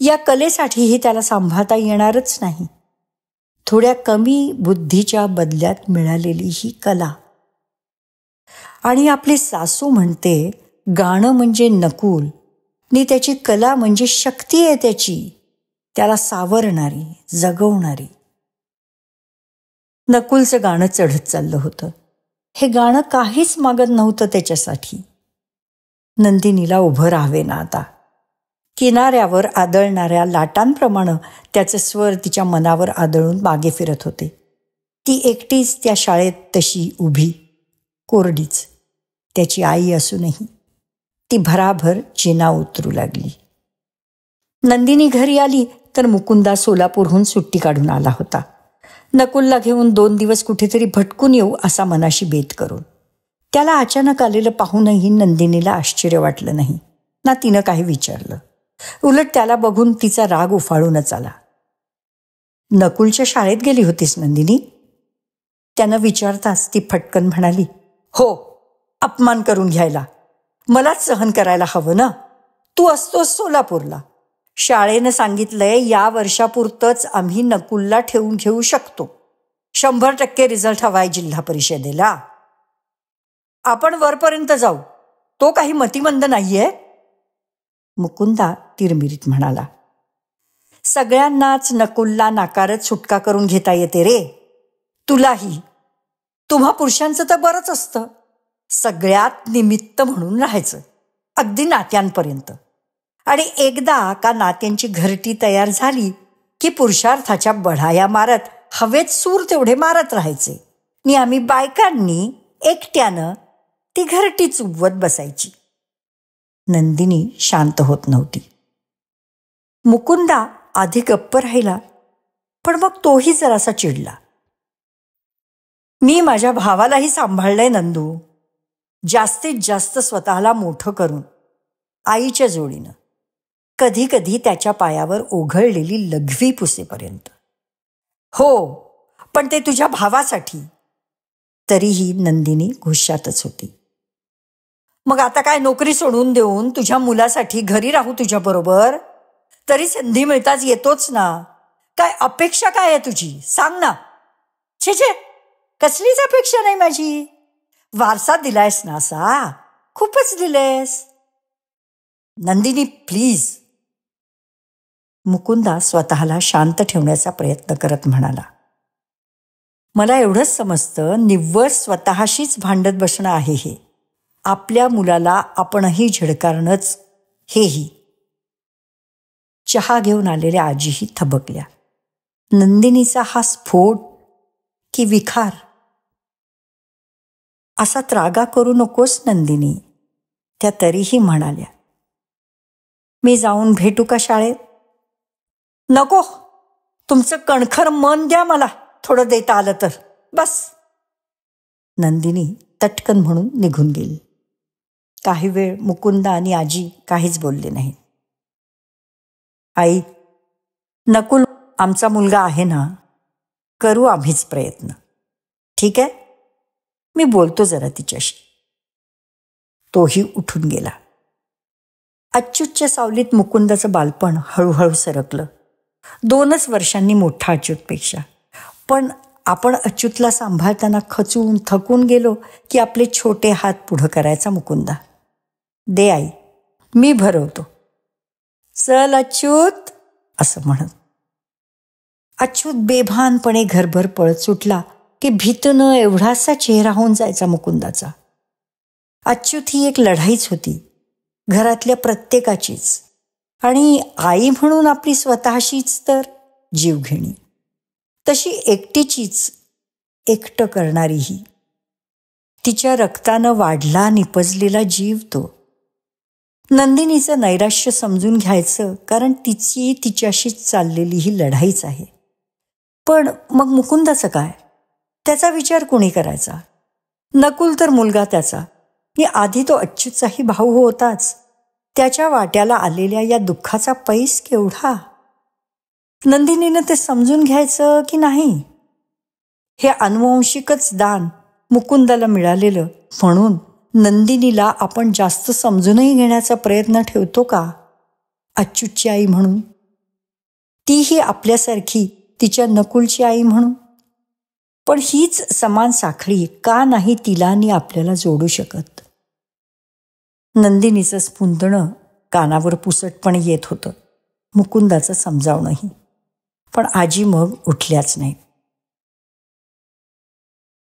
या कलेसाठीही त्याला सांभाळता येणारच नाही. थोड्या कमी बुद्धीच्या बदल्यात मिळालेली ही कला. आणि आपली सासू म्हणते गाणं म्हणजे नकुल आणि त्याची कला म्हणजे शक्ती आहे त्याची, त्याला सावरणारी, जगवणारी. नकुलचं गाणं चढत चाललं होतं. हे गाणं काहीच मागत नव्हतं त्याच्यासाठी. नंदिनीला उभं राहावे ना आता. किनाऱ्यावर आदळणाऱ्या लाटांप्रमाणे त्याचे स्वर तिच्या मनावर आदळून मागे फिरत होते. ती एकटीच त्या शाळेत तशी उभी, कोरडीच, त्याची आई असूनही. ती भराभर जिना उतरू लागली. नंदिनी घरी आली तर मुकुंदा सोलापूरहून सुट्टी काढून आला होता. नकुलला घेऊन 2 दिवस कुठेतरी भटकून येऊ असा मनाशी बेत करून. त्याला अचानक आलेलं पाहूनही नंदिनीला आश्चर्य वाटलं नाही ना तिनं काही विचारलं. उलट त्याला बघून तिचा राग उफाळूनच आला. नकुलच्या शाळेत गेली होतीस नंदिनी? त्यानं विचारताच ती फटकन म्हणाली, हो, अपमान करून घ्यायला मलाच सहन करायला हवं ना. तू असतोस सोलापूरला. शाळेनं सांगितलंय या वर्षापुरतंच आम्ही नकुलला ठेवून घेऊ शकतो. 100% रिझल्ट हवाय जिल्हा परिषदेला. आपण वरपर्यंत जाऊ, तो काही मतिमंद नाहीये. मुकुंदा तिरमिरीत म्हणाला, सगळ्यांनाच नकुलला नाकारत सुटका करून घेता येते रे. तुलाही. तुम्हा पुरुषांचं तर बरंच असतं. सगळ्यात निमित्त म्हणून राहायचं, अगदी नात्यांपर्यंत. आणि एकदा का नात्यांची घरटी तयार झाली की पुरुषार्थाच्या बढाया मारत हवेत सूर तेवढे मारत राहायचे. आणि आम्ही बायकांनी एकट्यानं ती घरटी चुबवत बसायची. नंदिनी शांत होत नव्हती. मुकुंदा आधी गप्प राहिला, पण मग तोही जरासा चिडला. मी माझ्या भावालाही सांभाळलंय नंदू, जास्तीत जास्त स्वतःला मोठं करून, आईच्या जोडीनं, कधी कधी त्याच्या पायावर ओघळलेली लघवी पुसेपर्यंत. हो, पण ते तुझ्या भावासाठी. तरीही नंदिनी गुस्सातच होती. मग आता काय नोकरी सोडून देऊन तुझ्या मुलासाठी घरी राहू तुझ्याबरोबर? तरी संधी मिळताच येतोच ना. काय अपेक्षा काय आहे तुझी, सांग ना. छे छे, कसलीच अपेक्षा नाही माझी. वारसा दिलायस ना असा, खूपच दिलेस. नंदिनी प्लीज. मुकुंदा स्वतःला शांत ठेवण्याचा प्रयत्न करत म्हणाला, मला एवढंच समजतं, निव्वळ स्वतःशीच भांडत बसणं आहे हे. आपल्या मुलाला आपणही झिडकारणंच हेही. चहा घेऊन आलेल्या आजीही थबकल्या. नंदिनीचा हा स्फोट की विखार? असा त्रागा करू नकोस नंदिनी, त्या तरीही म्हणाल्या. मी जाऊन भेटू का शाळेत? नको, तुमचं कणखर मन द्या मला थोडं देता आलं तर बस. नंदिनी तटकन म्हणून निघून गेली. काही वेळ मुकुंदा आणि आजी काहीच बोलले नाहीत. आई, नकुल आमचा मुलगा आहे ना, करू आम्हीच प्रयत्न. ठीक आहे, मी बोलतो जरा तिच्याशी. तोही उठून गेला. अच्युतच्या सावलीत मुकुंदाचं बालपण हळूहळू सरकलं. 2च वर्षांनी मोठा अच्युतपेक्षा. पण आपण अच्युतला सांभाळताना खचून थकून गेलो की आपले छोटे हात पुढं करायचा मुकुंदा. दे आई, मी भरवतो. चल अच्युत, असं म्हणत. अच्युत बेभानपणे घरभर पळत सुटला की भीतनं एवढासा चेहरा होऊन जायचा मुकुंदाचा. अच्युत ही एक लढाईच होती, घरातल्या प्रत्येकाचीच, आणि आई म्हणून आपली स्वतःशीच तर जीवघेणी, तशी एकटीचीच, एकटं करणारीही. तिच्या रक्तानं वाढला निपजलेला जीव तो. नंदिनीचं नैराश्य समजून घ्यायचं, कारण तिची तिच्याशीच चाललेली ही लढाईच आहे. पण मग मुकुंदाचं काय? त्याचा विचार कोणी करायचा? नकुल तर मुलगा त्याचा, आणि आधी तो अच्युतचाही भाऊ होताच. त्याच्या वाट्याला आलेल्या या दुःखाचा पैस केवढा? नंदिनीनं ते समजून घ्यायचं की नाही? हे अनुवंशिकच दान मुकुंदाला मिळालेलं म्हणून नंदिनीला आपण जास्त समजूनही घेण्याचा प्रयत्न ठेवतो का? अच्युतची आई म्हणून, तीही आपल्यासारखी तिच्या नकुलची आई म्हणून. पण हीच समान साखळी का नाही तिला आणि आपल्याला जोडू शकत? नंदिनीचं स्फुंदणं कानावर पुसटपणे येत होतं, मुकुंदाचं समजावणंही. पण आजी मग उठल्याच नाहीत.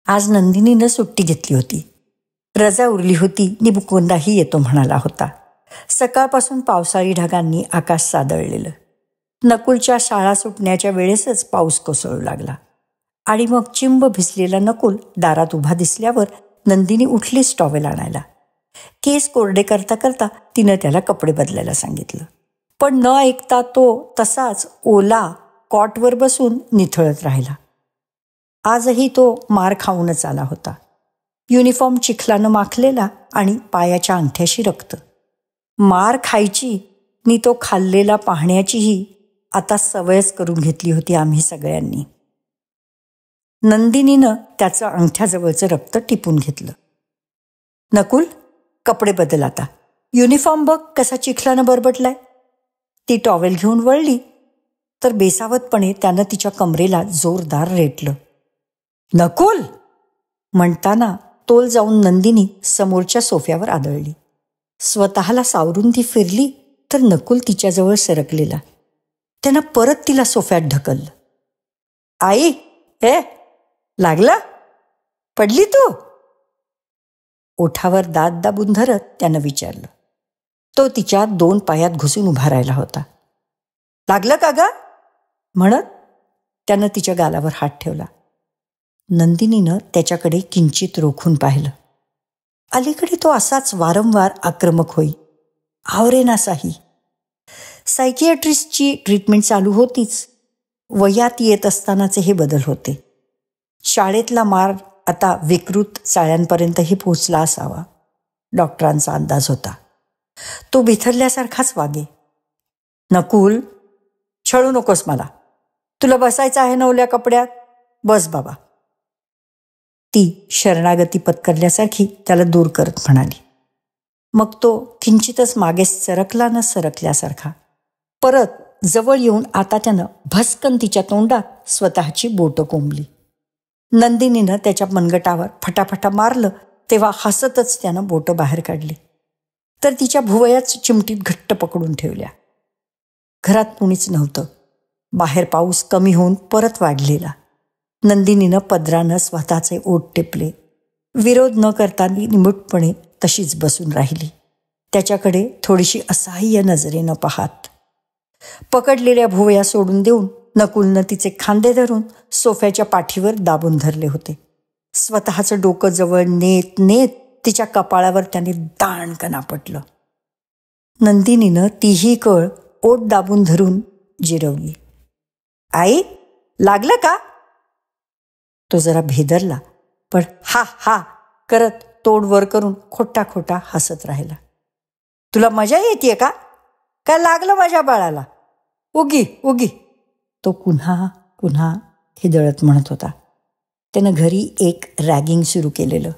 आज नंदिनीनं सुट्टी घेतली होती, रजा उरली होती आणि मुकुंदाही येतो म्हणाला होता. सकाळपासून पावसाळी ढगांनी आकाश सादळलेलं. नकुलच्या शाळा सुटण्याच्या वेळेसच पाऊस कोसळू लागला, आणि मग चिंब भिजलेला नकुल दारात उभा दिसल्यावर नंदिनी उठलीच टॉवेल आणायला. केस कोरडे करता करता तिनं त्याला कपडे बदलायला सांगितलं. पण न ऐकता तो तसाच ओला कॉटवर बसून निथळत राहिला. आजही तो मार खाऊनच आला होता. युनिफॉर्म चिखलानं माखलेला आणि पायाच्या अंगठ्याशी रक्त. मार खायची नि तो खाल्लेला पाहण्याचीही आता सवयच करून घेतली होती आम्ही सगळ्यांनी. नंदिनीनं त्याचं अंगठ्याजवळचं रक्त टिपून घेतलं. नकुल, कपडे बदल आता. युनिफॉर्म बघ कसा चिखलानं बरबटलाय. ती टॉवेल घेऊन वळली तर बेसावतपणे त्यानं तिच्या कमरेला जोरदार रेटलं. नकुल म्हणताना तोल जाऊन नंदिनी समोरच्या सोफ्यावर आदळली. स्वतःला सावरून ती फिरली तर नकुल तिच्याजवळ सरकलेला. त्यानं परत तिला सोफ्यात ढकललं. आई, लागला? पडली तू? ओठावर दात दाबून धरत त्यानं विचारलं. तो तिच्या 2 पायात घुसून उभा राहिला होता. लागलं का ग? म्हणत त्यानं तिच्या गालावर हात ठेवला. नंदिनीनं त्याच्याकडे किंचित रोखून पाहिलं. अलीकडे तो असाच वारंवार आक्रमक होई, आवरेनासाही. सायकियाट्रिस्टची ट्रीटमेंट चालू होतीच. वयात येत असतानाचे हे बदल होते. शाळेतला मार आता विकृत चाळ्यांपर्यंतही पोचला असावा, डॉक्टरांचा अंदाज होता. तो बिथरल्यासारखाच वागे. नकुल, छळू नकोस मला. तुला बसायचं आहे नवल्या कपड्यात, बस बाबा. ती शरणागती पत्करल्यासारखी त्याला दूर करत म्हणाली. मग तो किंचितच मागे सरकला न सरकल्यासारखा परत जवळ येऊन आता त्यानं भस्कन तिच्या तोंडात स्वतःची बोटं कोंबली. नंदिनीनं त्याच्या मनगटावर फटाफटा मारलं तेव्हा हसतच त्यानं बोटं बाहेर काढली, तर तिच्या भुवयाच चिमटीत घट्ट पकडून ठेवल्या. घरात कुणीच नव्हतं. बाहेर पाऊस कमी होऊन परत वाढलेला. नंदिनीनं पदरानं स्वतःचे ओठ टिपले. विरोध न करता निमूटपणे तशीच बसून राहिली, त्याच्याकडे थोडीशी असहाय्य नजरेनं पाहात. पकडलेल्या भुवया सोडून देऊन नकुलनं तिचे खांदे धरून सोफ्याच्या पाठीवर दाबून धरले होते. स्वतःचं डोकं जवळ नेत नेत तिच्या कपाळावर त्याने दाणकन आपटलं. नंदिनीनं तीही कळ ओठ दाबून धरून जिरवली. आई, लागलं का? तो जरा भेदरला, पण हा हा करत तोंड वर करून खोटा खोटा हसत राहिला. तुला मजा येते का? काय लागलं माझ्या बाळाला? उगी उगी, तो पुन्हा पुन्हा हिदळत म्हणत होता. त्यानं घरी एक रॅगिंग सुरू केलेलं.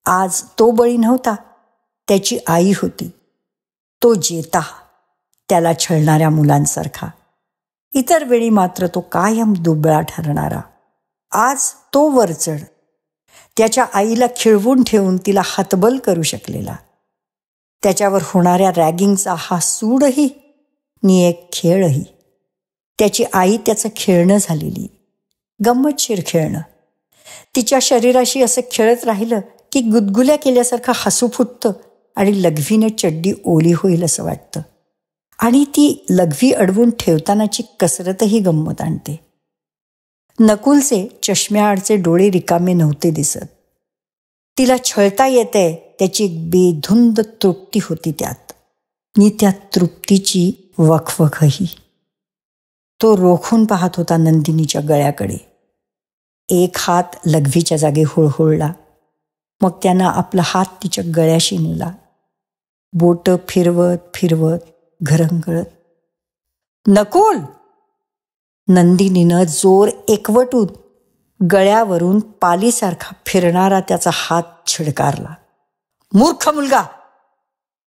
आज तो बळी नव्हता, त्याची आई होती. तो जेता, त्याला छळणाऱ्या मुलांसारखा. इतर वेळी मात्र तो कायम दुबळा ठरणारा. आज तो वरचढ, त्याच्या आईला खिळवून ठेवून तिला हतबल करू शकलेला. त्याच्यावर होणाऱ्या रॅगिंगचा हा सूडही नि एक खेळही. त्याची आई त्याचं खेळणं झालेली, गंमतशीर खेळणं. तिच्या शरीराशी असं खेळत राहिलं की गुदगुल्या केल्यासारखं हसू फुटतं आणि लघवीने चड्डी ओली होईल असं वाटतं. आणि ती लघवी अडवून ठेवतानाची कसरतही गंमत आणते. नकुलचे चष्म्याआडचे डोळे रिकामे नव्हते दिसत. तिला छळता येतंय त्याची एक बेधुंद तृप्ती होती त्यात, आणि त्या तृप्तीची वखवखही. तो रोखून पाहत होता नंदिनीच्या गळ्याकडे. एक हात लघवीच्या जागी हुळहुळला. मग त्यानं आपला हात तिच्या गळ्याशी नेला, बोटं फिरवत फिरवत घरंगळत. नकुल! नंदिनीनं जोर एकवटून गळ्यावरून पालीसारखा फिरणारा त्याचा हात छिडकारला. मूर्ख मुलगा!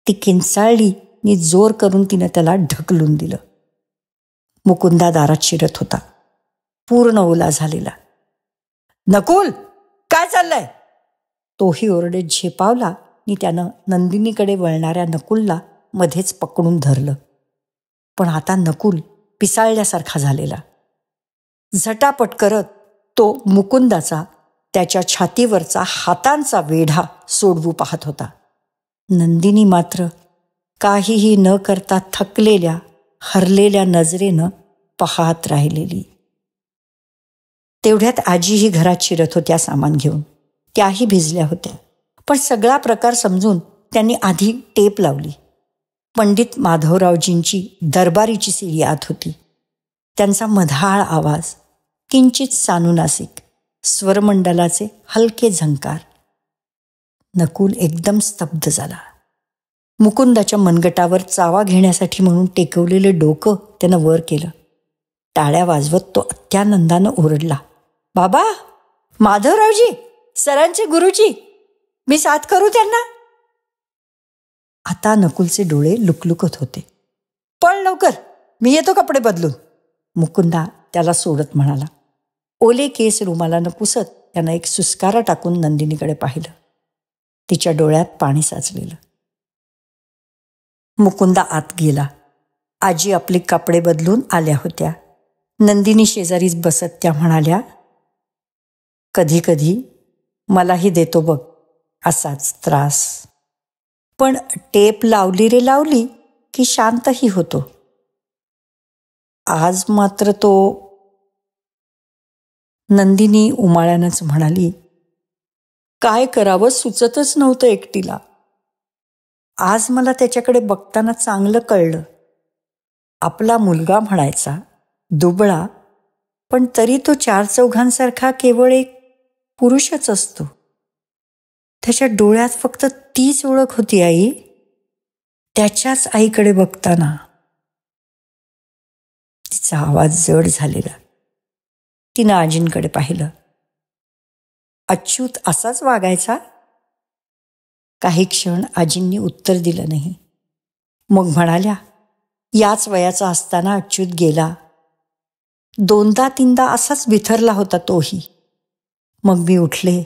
ती किंचाळली आणि जोर करून तिनं त्याला ढकलून दिलं. मुकुंदा दारात शिरत होता, पूर्ण ओला झालेला. नकुल, काय चाललंय? तोही ओरडत झेपावला आणि त्यानं नंदिनीकडे वळणाऱ्या नकुलला मध्येच पकडून धरलं. पण आता नकुल पिसाळल्यासारखा झालेला. झटापट करत तो मुकुंदाचा, त्याच्या छातीवरचा हातांचा वेढा सोडवू पाहत होता. नंदिनी मात्र काहीही न करता थकलेल्या, हरलेल्या नजरेनं पाहत राहिलेली. तेवढ्यात आजीही घरात शिरत होत्या सामान घेऊन. त्याही भिजल्या होत्या. पण सगळा प्रकार समजून त्यांनी आधी टेप लावली. पंडित माधवरावजींची दरबारीची सीडी आत होती. त्यांचा मधाळ आवाज, किंचित सानुनासिक, स्वरमंडलाचे हलके झंकार. नकुल एकदम स्तब्ध झाला. मुकुंदाच्या मनगटावर चावा घेण्यासाठी म्हणून टेकवलेलं डोकं त्यानं वर केलं. टाळ्या वाजवत तो अत्यानंदानं ओरडला. बाबा, माधवरावजी, सरांचे गुरुजी, मी साथ करू त्यांना? आता नकुलचे डोळे लुकलुकत होते. पळ लवकर, मी येतो कपडे बदलून, मुकुंदा त्याला सोडत म्हणाला. ओले केस रुमालानं पुसत त्यानं एक सुस्कारा टाकून नंदिनीकडे पाहिलं. तिच्या डोळ्यात पाणी साचलेलं. मुकुंदा आत गेला. आजी आपले कपडे बदलून आल्या होत्या. नंदिनी शेजारीच बसत त्या म्हणाल्या, कधी कधी मलाही देतो बघ असाच त्रास, पण टेप लावली रे लावली की शांतही होतो. आज मात्र तो. नंदिनी उमाळ्यानंच म्हणाली, काय करावं सुचतच नव्हतं एकटीला. आज मला त्याच्याकडे बघताना चांगलं कळलं. आपला मुलगा म्हणायचा, दुबळा, पण तरी तो 4 चौघांसारखा केवळ एक पुरुषच असतो. त्याच्या डोळ्यात फक्त तीच ओळख होती आई, त्याच्याच आईकडे बघताना. तिचा आवाज जड झालेला. तिनं आजींकडे पाहिलं. अच्युत असाच वागायचा? काही क्षण आजींनी उत्तर दिलं नाही. मग म्हणाल्या, याच वयाचा असताना अच्युत गेला. 2दा-3दा असाच बिथरला होता तोही. मग मी उठले.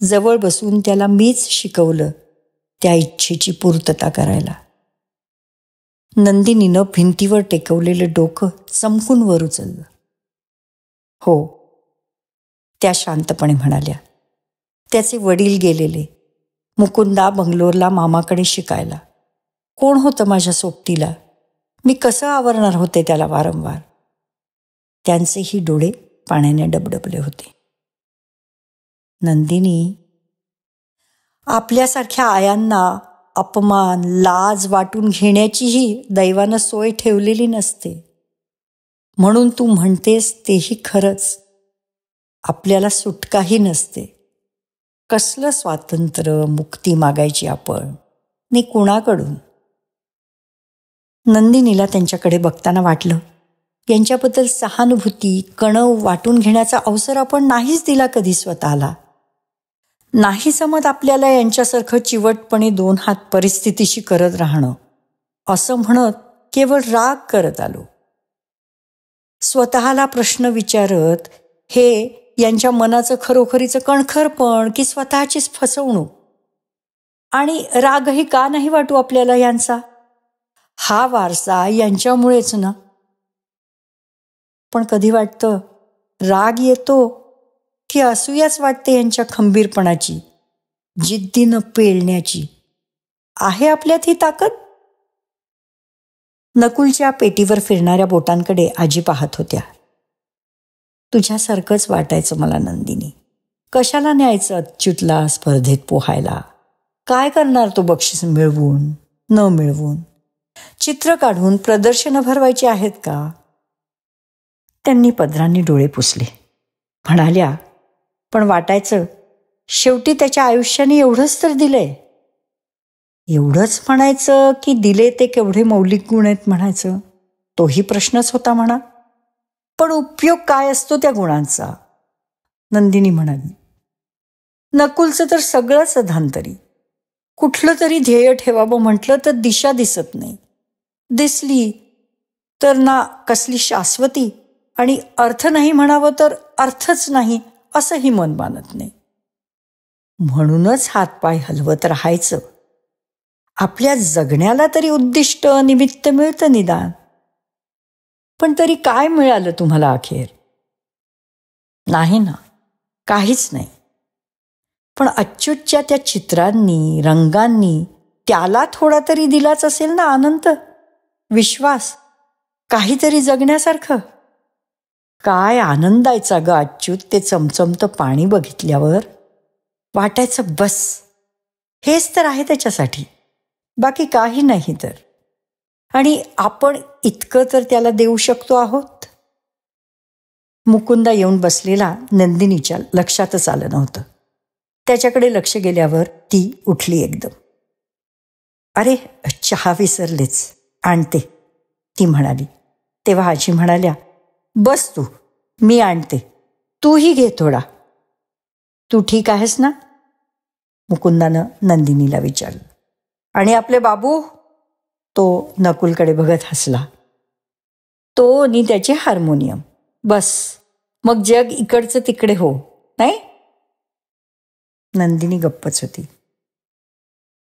जवळ बसून त्याला मीच शिकवलं त्या इच्छेची पूर्तता करायला. नंदिनीनं भिंतीवर टेकवलेलं डोकं चमकून वर उचललं. हो, त्या शांतपणे म्हणाल्या. त्याचे वडील गेलेले. मुकुंदा बंगलोरला मामाकडे शिकायला. कोण होतं माझ्या सोबतीला? मी कसं आवरणार होते त्याला वारंवार? त्यांचेही डोळे पाण्याने डबडबले होते. नंदिनी, आपल्यासारख्या आयांना अपमान, लाज वाटून घेण्याचीही दैवानं सोय ठेवलेली नसते. म्हणून तू म्हणतेस तेही खरंच. आपल्याला सुटकाही नसते. कसलं स्वातंत्र्य, मुक्ती मागायची आपण, नि कुणाकडून? नंदिनीला त्यांच्याकडे बघताना वाटलं, यांच्याबद्दल सहानुभूती, कणव वाटून घेण्याचा अवसर आपण नाहीच दिला कधी स्वतःला. नाही जमत आपल्याला यांच्यासारखं चिवटपणे 2 हात परिस्थितीशी करत राहणं, असं म्हणत केवळ राग करत आलो. स्वतःला प्रश्न विचारत, हे यांच्या मनाचं खरोखरीचं कणखरपण की स्वतःचीच फसवणूक? आणि रागही का नाही वाटू आपल्याला यांचा? हा वारसा यांच्यामुळेच ना. पण कधी वाटतं राग येतो की असूयाच वाटते यांच्या खंबीरपणाची, जिद्दीनं पेलण्याची. आहे आपल्यात ही ताकद? नकुलच्या पेटीवर फिरणाऱ्या बोटांकडे आजी पाहत होत्या. तुझ्यासारखंच वाटायचं मला नंदिनी. कशाला न्यायचं अच्युतला स्पर्धेत पोहायला? काय करणार तो बक्षीस मिळवून न मिळवून? चित्र काढून प्रदर्शनं भरवायची आहेत का? त्यांनी पदरांनी डोळे पुसले. म्हणाल्या, पण वाटायचं शेवटी त्याच्या आयुष्याने एवढंच तर दिलंय. एवढंच म्हणायचं की दिले ते केवढे मौलिक गुण आहेत म्हणायचं? तोही प्रश्नच होता म्हणा. पण उपयोग काय असतो त्या गुणांचा? नंदिनी म्हणाली. नकुलचं तर सगळंच अधांतरी. कुठलं तरी ध्येय ठेवावं म्हटलं तर दिशा दिसत नाही. दिसली तर ना कसली शाश्वती, आणि अर्थ नाही म्हणावं तर अर्थच नाही असंही मन मानत नाही. म्हणूनच हातपाय हलवत राहायचं. आपल्या जगण्याला तरी उद्दिष्ट निमित्त मिळतं निदान. पण तरी काय मिळालं तुम्हाला अखेर? नाही ना, काहीच नाही. पण अच्युतच्या त्या चित्रांनी, रंगांनी त्याला थोडा तरी दिलाच असेल ना आनंद, विश्वास, काहीतरी जगण्यासारखं. काय आनंदायचा ग अच्युत ते चमचमतं पाणी बघितल्यावर. वाटायचं बस हेच तर आहे त्याच्यासाठी, बाकी काही नाही तर. आणि आपण इतकं तर त्याला देऊ शकतो आहोत. मुकुंदा येऊन बसलेला नंदिनीच्या लक्षातच आलं नव्हतं. त्याच्याकडे लक्ष गेल्यावर ती उठली एकदम. अरे चहा विसरलेच, आणते, ती म्हणाली. तेव्हा आजी म्हणाल्या, बस तू, मी आणते, तूही घे थोडा. तू ठीक आहेस ना? मुकुंदानं नंदिनीला विचारलं. आणि आपले बाबू? तो नकुलकडे बघत हसला. तो आणि त्याचे हार्मोनियम, बस मग जग इकडचं तिकडे हो नाही. नंदिनी गप्पच होती.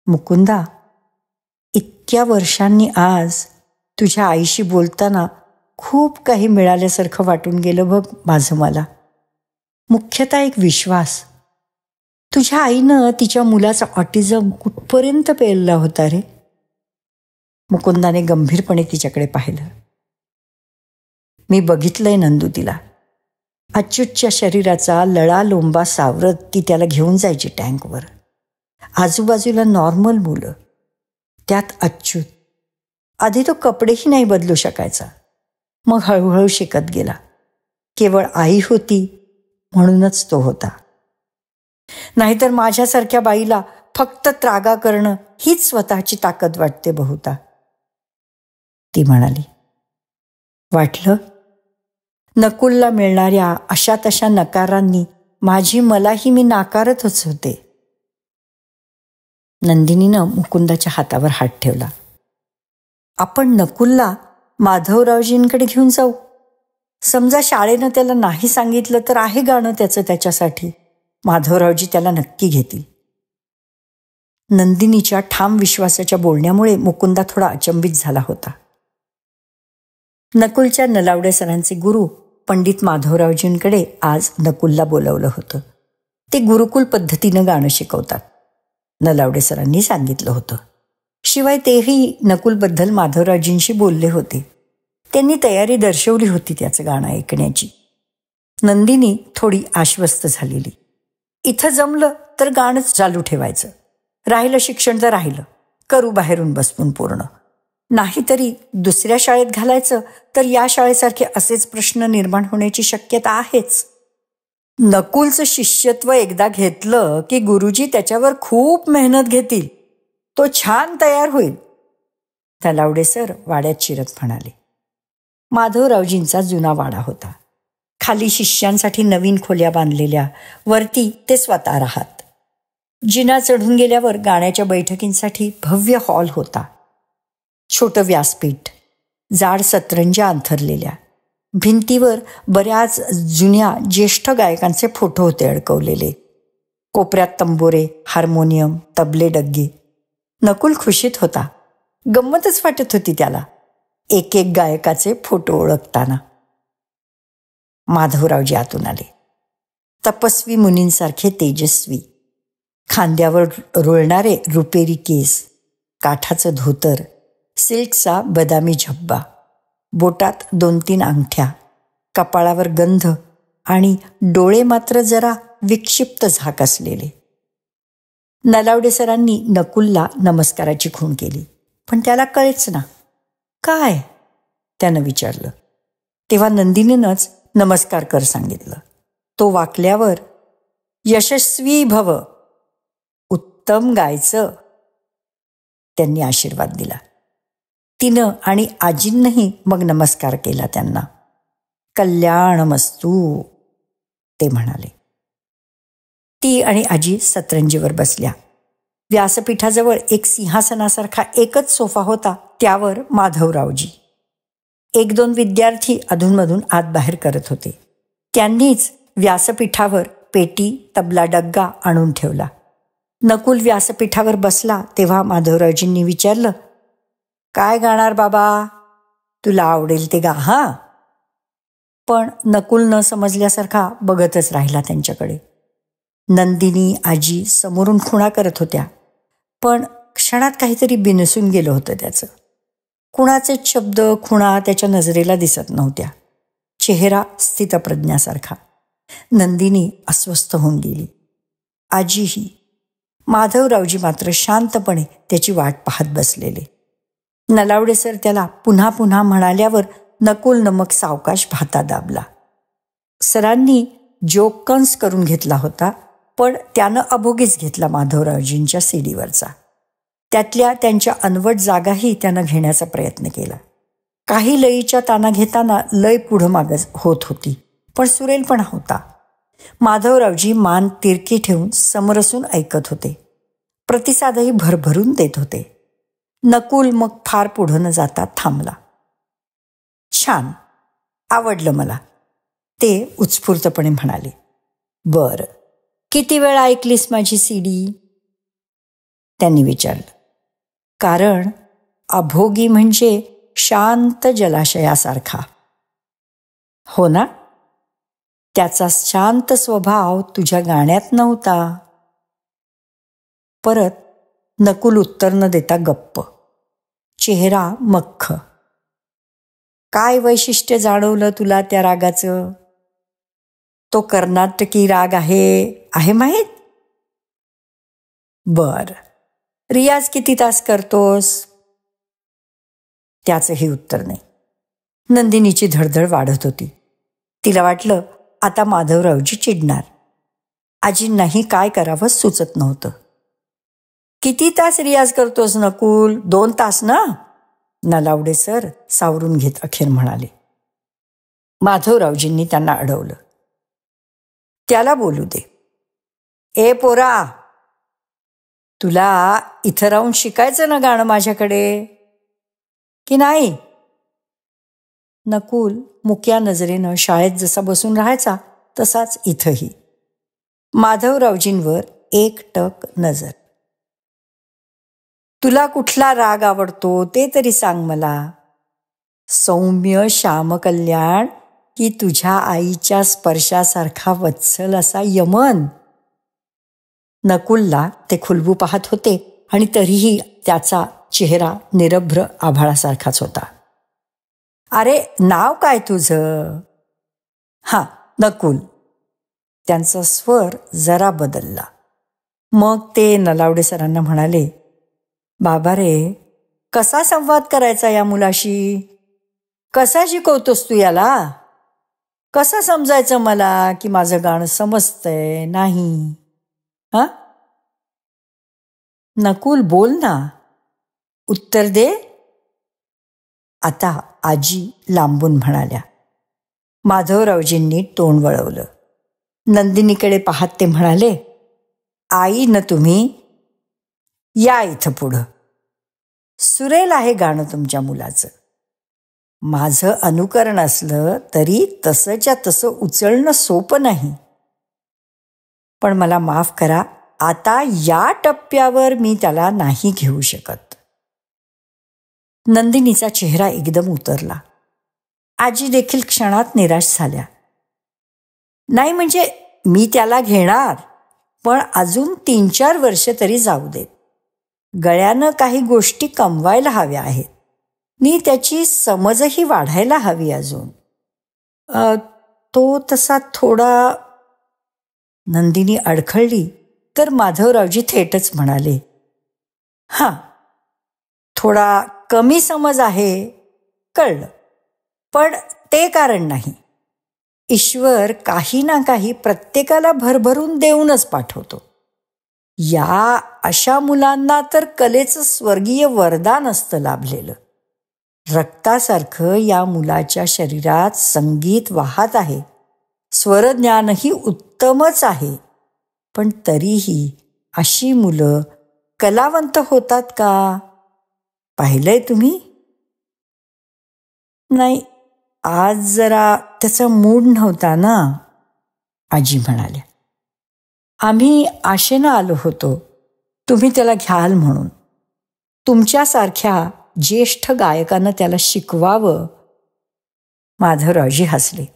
मुकुंदा, इतक्या वर्षांनी आज तुझ्या आईशी बोलताना खूप काही मिळाल्यासारखं वाटून गेलं बघ माझं मला. मुख्यतः एक विश्वास. तुझ्या आईनं तिच्या मुलाचा ऑटिझम कुठपर्यंत पेलला होता रे? मुकुंदाने गंभीरपणे तिच्याकडे पाहिलं. मी बघितलंय नंदू तिला. अच्युतच्या शरीराचा लळालोंबा सावरत ती त्याला घेऊन जायची टँकवर. आजूबाजूला नॉर्मल मुलं, त्यात अच्युत. आधी तो कपडेही नाही बदलू शकायचा, मग हळूहळू शिकत गेला. केवळ आई होती म्हणूनच तो होता. नाहीतर माझ्यासारख्या बाईला फक्त त्रागा करणं हीच स्वतःची ताकद वाटते बहुता, ती म्हणाली. वाटलं नकुलला मिळणाऱ्या अशा तशा नकारांनी माझी मलाही मी नाकारतच होते. नंदिनीनं मुकुंदाच्या हातावर हात ठेवला. आपण नकुलला माधवरावजींकडे घेऊन जाऊ. समजा शाळेनं त्याला नाही सांगितलं तर आहे गाणं त्याचं त्याच्यासाठी. माधवरावजी त्याला नक्की घेतील. नंदिनीच्या ठाम विश्वासाच्या बोलण्यामुळे मुकुंदा थोडा अचंबित झाला होता. नकुलच्या नलावडे सरांचे गुरु पंडित माधवरावजींकडे आज नकुलला बोलवलं होतं. ते गुरुकुल पद्धतीनं गाणं शिकवतात, नलावडे सरांनी सांगितलं होतं. शिवाय तेही नकुलबद्दल माधवरावजींशी बोलले होते. त्यांनी तयारी दर्शवली होती त्याचं गाणं ऐकण्याची. नंदिनी थोडी आश्वस्त झालेली. इथं जमलं तर गाणंच चालू ठेवायचं, राहिलं शिक्षण तर राहिलं, करू बाहेरून बसवून पूर्ण. नाहीतरी दुसऱ्या शाळेत घालायचं तर या शाळेसारखे असेच प्रश्न निर्माण होण्याची शक्यता आहेच. नकुलचं शिष्यत्व एकदा घेतलं की गुरुजी त्याच्यावर खूप मेहनत घेतील. तो छान तयार होईल, नलावडे सर वाड्यात शिरत म्हणाले. माधवरावजींचा जुना वाडा होता. खाली शिष्यांसाठी नवीन खोल्या बांधलेल्या, वरती ते स्वतः राहत. जिना चढून गेल्यावर गाण्याच्या बैठकींसाठी भव्य हॉल होता. छोटं व्यासपीठ, जाड सतरंज्या अंथरलेल्या, भिंतीवर बऱ्याच जुन्या ज्येष्ठ गायकांचे फोटो होते अडकवलेले. कोपऱ्यात तंबोरे, हार्मोनियम, तबले, डग्गे. नकुल खुशीत होता. गंमतच वाटत होती त्याला एक एक गायकाचे फोटो ओळखताना. माधवरावजी आतून आले. तपस्वी मुनींसारखे तेजस्वी, खांद्यावर रुळणारे रुपेरी केस, काठाचं धोतर, सिल्कचा बदामी झब्बा, बोटात 2-3 अंगठ्या, कपाळावर गंध आणि डोळे मात्र जरा विक्षिप्त झाक असलेले. नलावडे सरांनी नकुलला नमस्काराची खूण केली, पण त्याला कळेच ना. काय? त्यानं विचारलं. तेव्हा नंदिनीनंच नमस्कार कर सांगितलं. तो वाकल्यावर यशस्वी भव, उत्तम गायचं, त्यांनी आशीर्वाद दिला. तिनं आणि आजींनंही मग नमस्कार केला त्यांना. कल्याणमस्तू, ते म्हणाले. ती आणि आजी सतरंजीवर बसल्या. व्यासपीठाजवळ एक सिंहासनासारखा एकच सोफा होता, त्यावर माधवरावजी. 1-2 विद्यार्थी अधूनमधून आत बाहेर करत होते. त्यांनीच व्यासपीठावर पेटी, तबला डग्गा आणून ठेवला. नकुल व्यासपीठावर बसला तेव्हा माधवरावजींनी विचारलं, काय गाणार बाबा? तुला आवडेल ते गा हां. पण नकुल न समजल्यासारखा बघतच राहिला त्यांच्याकडे. नंदिनी, आजी समोरून खुणा करत होत्या, पण क्षणात काहीतरी बिनसून गेलं होतं त्याचं. कुणाचेच शब्द, खुणा त्याच्या नजरेला दिसत नव्हत्या. चेहरा स्थितप्रज्ञासारखा. नंदिनी अस्वस्थ होऊन गेली, आजीही. माधवरावजी मात्र शांतपणे त्याची वाट पाहत बसलेले. नलावडे सर त्याला पुन्हा पुन्हा म्हणाल्यावर नकुलनं मग सावकाश भाता दाबला. सरांनी जोक कंस करून घेतला होता, पण त्यानं अभोगीच घेतला माधवरावजींच्या सीडीवरचा. त्यातल्या त्यांच्या अनवट जागाही त्यानं घेण्याचा प्रयत्न केला. काही लयीच्या ताना घेताना लय पुढं मागं होत होती, पण सुरेलपणा होता. माधवरावजी मान तिरकी ठेवून समरसून ऐकत होते. प्रतिसादही भरभरून देत होते. नकुल मग फार पुढं न जाता थांबला. छान, आवडलं मला, ते उत्स्फूर्तपणे म्हणाले. बरं, किती वेळा ऐकलीस माझी सीडी? त्यांनी विचारलं. कारण अभोगी म्हणजे शांत जलाशयासारखा. हो ना? त्याचा शांत स्वभाव तुझ्या गाण्यात नव्हता. परत नकुल उत्तर न देता गप्प, चेहरा मख्ख. काय वैशिष्ट्य जाणवलं तुला त्या रागाचं? तो कर्नाटकी राग आहे माहीत? बर, रियाज किती तास करतोस? त्याचंही उत्तर नाही. नंदिनीची धडधड वाढत होती. तिला वाटलं आता माधवरावजी चिडणार. आजींनाही काय करावं सुचत नव्हतं. किती तास रियाज करतोस नकुल? 2 तास ना? नलावडे सर सावरून घेत अखेर म्हणाले. माधवरावजींनी त्यांना अडवलं. त्याला बोलू दे. ए पोरा, तुला इथं राहून शिकायचं ना गाणं माझ्याकडे, की नाही? नकुल मुक्या नजरेनं शाळेत जसा बसून राहायचा तसाच इथंही. माधवरावजींवर एकटक नजर. तुला कुठला राग आवडतो ते तरी सांग मला. सौम्य श्यामकल्याण की तुझ्या आईच्या स्पर्शासारखा वत्सल असा यमन? नकुलला ते खुलबू पाहत होते आणि तरीही त्याचा चेहरा निरभ्र आभाळासारखाच होता. अरे नाव काय तुझं? हां, नकुल. त्यांचा स्वर जरा बदलला. मग ते नलावडे सरांना म्हणाले, बाबा रे, कसा संवाद करायचा या मुलाशी? कसा शिकवतोस तू याला? कसं समजायचं मला की माझं गाणं समजतंय नाही? हां, नकुल बोल ना, उत्तर दे. आता आजी लांबून म्हणाल्या. माधवरावजींनी तोंड वळवलं. नंदिनीकडे पाहत ते म्हणाले, आई न तुम्ही या इथं पुढं. सुरेल आहे गाणं तुमच्या मुलाचं. माझं अनुकरण असलं तरी तसंच्या तसं उचलणं सोपं नाही. पण मला माफ करा, आता या टप्प्यावर मी त्याला नाही घेऊ शकत. नंदिनीचा चेहरा एकदम उतरला. आजी देखील क्षणात निराश झाल्या. नाही म्हणजे मी त्याला घेणार, पण अजून 3-4 वर्ष तरी जाऊ देत. गळ्यानं काही गोष्टी कमवायला हव्या आहेत. नी त्याची समजही वाढायला हवी अजून. तो तसा थोडा. नंदिनी अडखळली तर माधवरावजी थेटच म्हणाले, हां, थोडा कमी समज आहे, कळलं, पण ते कारण नाही. ईश्वर काही ना काही प्रत्येकाला भरभरून देऊनच पाठवतो. या अशा मुलांना तर कलेचं स्वर्गीय वरदान असतं लाभलेलं. रक्तासारखं या मुलाच्या शरीरात संगीत वाहत आहे, स्वरज्ञानही उत्तमच आहे. पण तरीही अशी मुलं कलावंत होतात का? पाहिलंय तुम्ही? नाही, आज जरा त्याचा मूड नव्हता ना, आजी म्हणाल्या. आम्ही आशेनं आलो होतो तुम्ही त्याला घ्याल म्हणून. तुमच्यासारख्या ज्येष्ठ गायकानं त्याला शिकवावं. माधवरावजी हसले.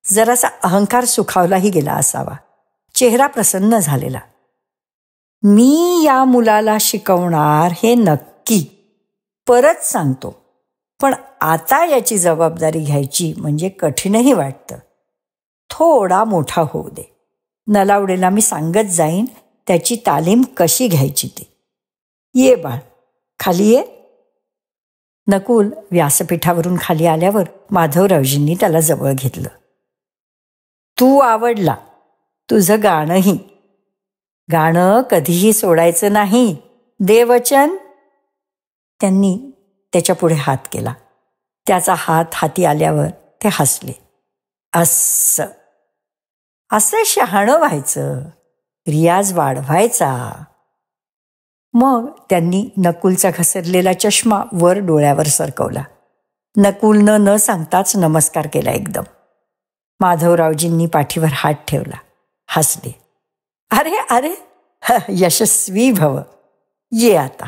जरासा अहंकार सुखावलाही गेला असावा. चेहरा प्रसन्न झालेला. मी या मुलाला शिकवणार हे नक्की, परत सांगतो. पण आता याची जबाबदारी घ्यायची म्हणजे कठीणही वाटतं. थोडा मोठा होऊ दे. नलावडेला मी सांगत जाईन त्याची तालीम कशी घ्यायची ते. ये बाळ, खाली ये. नकुल व्यासपीठावरून खाली आल्यावर माधवरावजींनी त्याला जवळ घेतलं. तू आवडला, तुझं गाणंही. गाणं कधीही सोडायचं नाही, दे वचन. त्यांनी त्याच्यापुढे हात केला. त्याचा हात हाती आल्यावर ते हसले. असं शहाणं व्हायचं, रियाज वाढवायचा. मग त्यांनी नकुलचा घसरलेला चष्मा वर डोळ्यावर सरकवला. नकुलनं न सांगताच नमस्कार केला एकदम. माधवरावजींनी पाठीवर हात ठेवला, हसले. अरे अरे, यशस्वी भव, ये आता.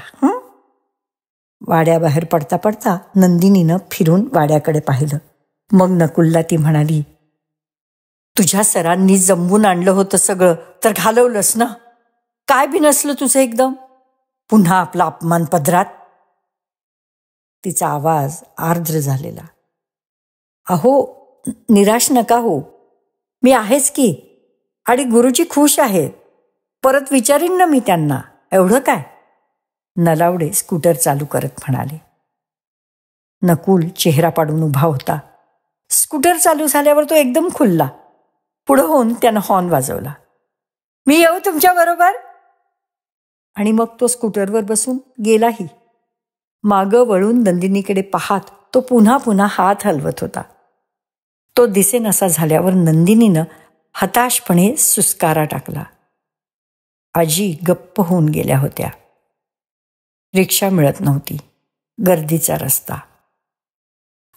वाड्याबाहेर पडता पडता नंदिनीनं फिरून वाड्याकडे पाहिलं. मग नकुलला ती म्हणाली, तुझ्या सरांनी जमवून आणलं होतं सगळं तर घालवलंस ना. काय बी नसलं तुझं एकदम. पुन्हा आपला अपमान पदरात. तिचा आवाज आर्द्र झालेला. अहो, निराश नका हो, मी आहेच की. आणि गुरुजी खुश आहेत. परत विचारीन ना मी त्यांना. एवढं काय. नलावडे स्कूटर चालू करत म्हणाले. नकुल चेहरा पाडून उभा होता. स्कूटर चालू झाल्यावर तो एकदम खुलला. पुढं होऊन त्यानं हॉर्न वाजवला. मी येऊ तुमच्याबरोबर. आणि मग तो स्कूटरवर बसून गेलाही. मागं वळून नंदिनीकडे पाहात तो पुन्हा पुन्हा हात हलवत होता. तो दिसेनासा झाल्यावर नंदिनीनं हताशपणे सुस्कारा टाकला. आजी गप्प होऊन गेल्या होत्या. रिक्षा मिळत नव्हती. गर्दीचा रस्ता.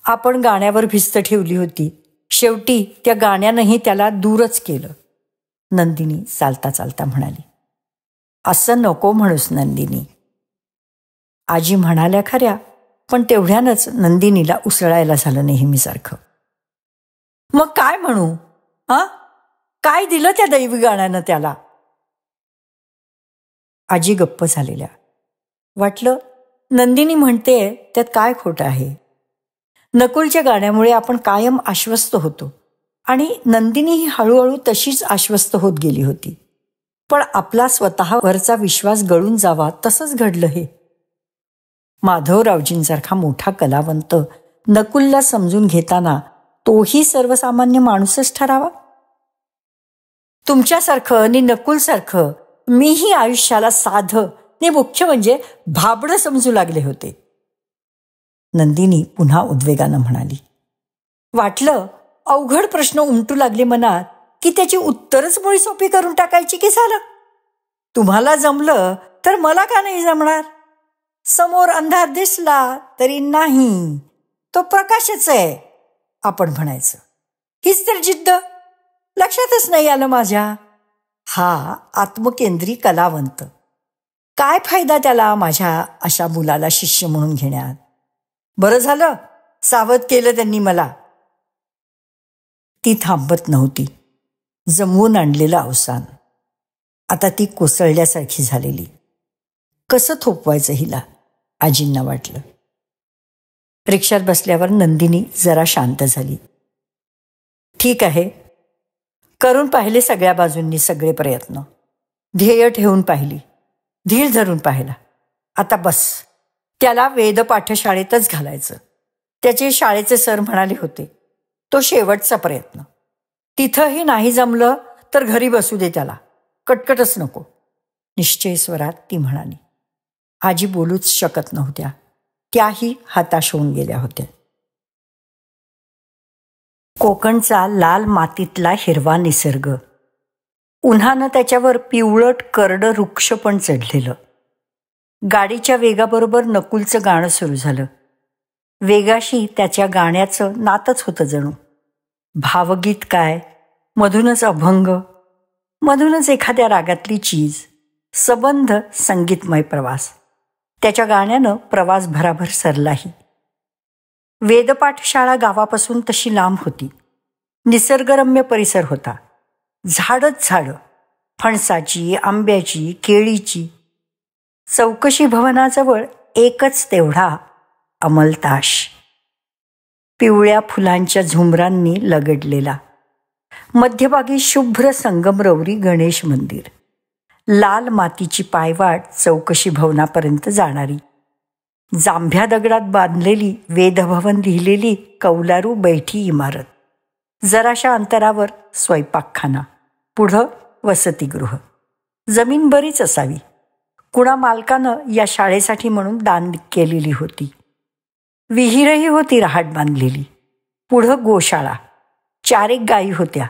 आपण गाण्यावर भिस्त ठेवली होती. शेवटी त्या गाण्यानंही त्याला दूरच केलं. नंदिनी चालता चालता म्हणाली. असं नको म्हणूस नंदिनी. आजी म्हणाल्या खऱ्या, पण तेवढ्यानंच नंदिनीला उसळायला झालं नेहमीसारखं. मग काय म्हणू? काय दिलं त्या दैवी गाण्यानं त्याला? आजी गप्प झालेल्या. वाटलं नंदिनी म्हणते त्यात काय खोटं आहे. नकुलच्या गाण्यामुळे आपण कायम आश्वस्त होतो आणि नंदिनी ही हळूहळू तशीच आश्वस्त होत गेली होती. पण आपला स्वतःवरचा विश्वास गळून जावा तसंच घडलं हे. माधवरावजींसारखा मोठा कलावंत नकुलला समजून घेताना तोही सर्वसामान्य माणूसच ठरावा. तुमच्यासारखं आणि नकुलसारखं मीही आयुष्याला साधं ने मुख्य म्हणजे भाबडं समजू लागले होते. नंदिनी पुन्हा उद्वेगानं म्हणाली. वाटलं अवघड प्रश्न उमटू लागले मनात की त्याची उत्तरच मुळी सोपी करून टाकायची की झालं. तुम्हाला जमलं तर मला का नाही जमणार? समोर अंधार दिसला तरी नाही, तो प्रकाशच आहे आपण म्हणायचं. हीच तर जिद्द. लक्षातच नाही आलं माझ्या. हा आत्मकेंद्री कलावंत. काय फायदा त्याला माझ्या अशा मुलाला शिष्य म्हणून घेण्यात? बरं झालं सावध केलं त्यांनी मला. ती थांबत नव्हती. जमवून आणलेलं अवसान. आता ती कोसळल्यासारखी झालेली. कसं थोपवायचं हिला, आजींना वाटलं. रिक्षात बसल्यावर नंदिनी जरा शांत झाली. ठीक आहे, करून पाहिले सगळ्या बाजूंनी सगळे प्रयत्न, ध्येय ठेवून पाहिली, धीर धरून पाहिला. आता बस, त्याला वेदपाठशाळेतच घालायचं. त्याचे शाळेचे सर म्हणाले होते तो शेवटचा प्रयत्न. तिथंही नाही जमलं तर घरी बसू दे त्याला, कटकटच नको, निश्चय स्वरात ती म्हणाली. आजी बोलूच शकत नव्हत्या. त्याही हताश होऊन गेल्या होत्या. कोकणचा लाल मातीतला हिरवा निसर्ग, उन्हानं त्याच्यावर पिवळट करडं वृक्ष पण चढलेलं. गाडीच्या वेगाबरोबर नकुलचं गाणं सुरू झालं. वेगाशी त्याच्या गाण्याचं नातच होतं जणू. भावगीत काय, मधूनच अभंग, मधूनच एखाद्या रागातली चीज, सबंध संगीतमय प्रवास. त्याच्या गाण्यानं प्रवास भराभर सरलाही. वेदपाठशाळा गावापासून तशी लांब होती. निसर्गरम्य परिसर होता. झाडच झाडं, फणसाची, आंब्याची, केळीची. चौकशी भवनाजवळ एकच तेवढा अमलताश, पिवळ्या फुलांच्या झुमरांनी लगडलेला. मध्यभागी शुभ्र संगमरवरी गणेश मंदिर, लाल मातीची पायवाट चौकशी भवनापर्यंत जाणारी. जांभ्या दगडात बांधलेली वेदभवन लिहिलेली कौलारू बैठी इमारत. जराशा अंतरावर स्वयंपाकखाना, पुढं वसतिगृह. जमीन बरीच असावी. कुणा मालकानं या शाळेसाठी म्हणून दान केलेली होती. विहीरही होती रहाट बांधलेली. पुढं गोशाळा, 4 गायी होत्या.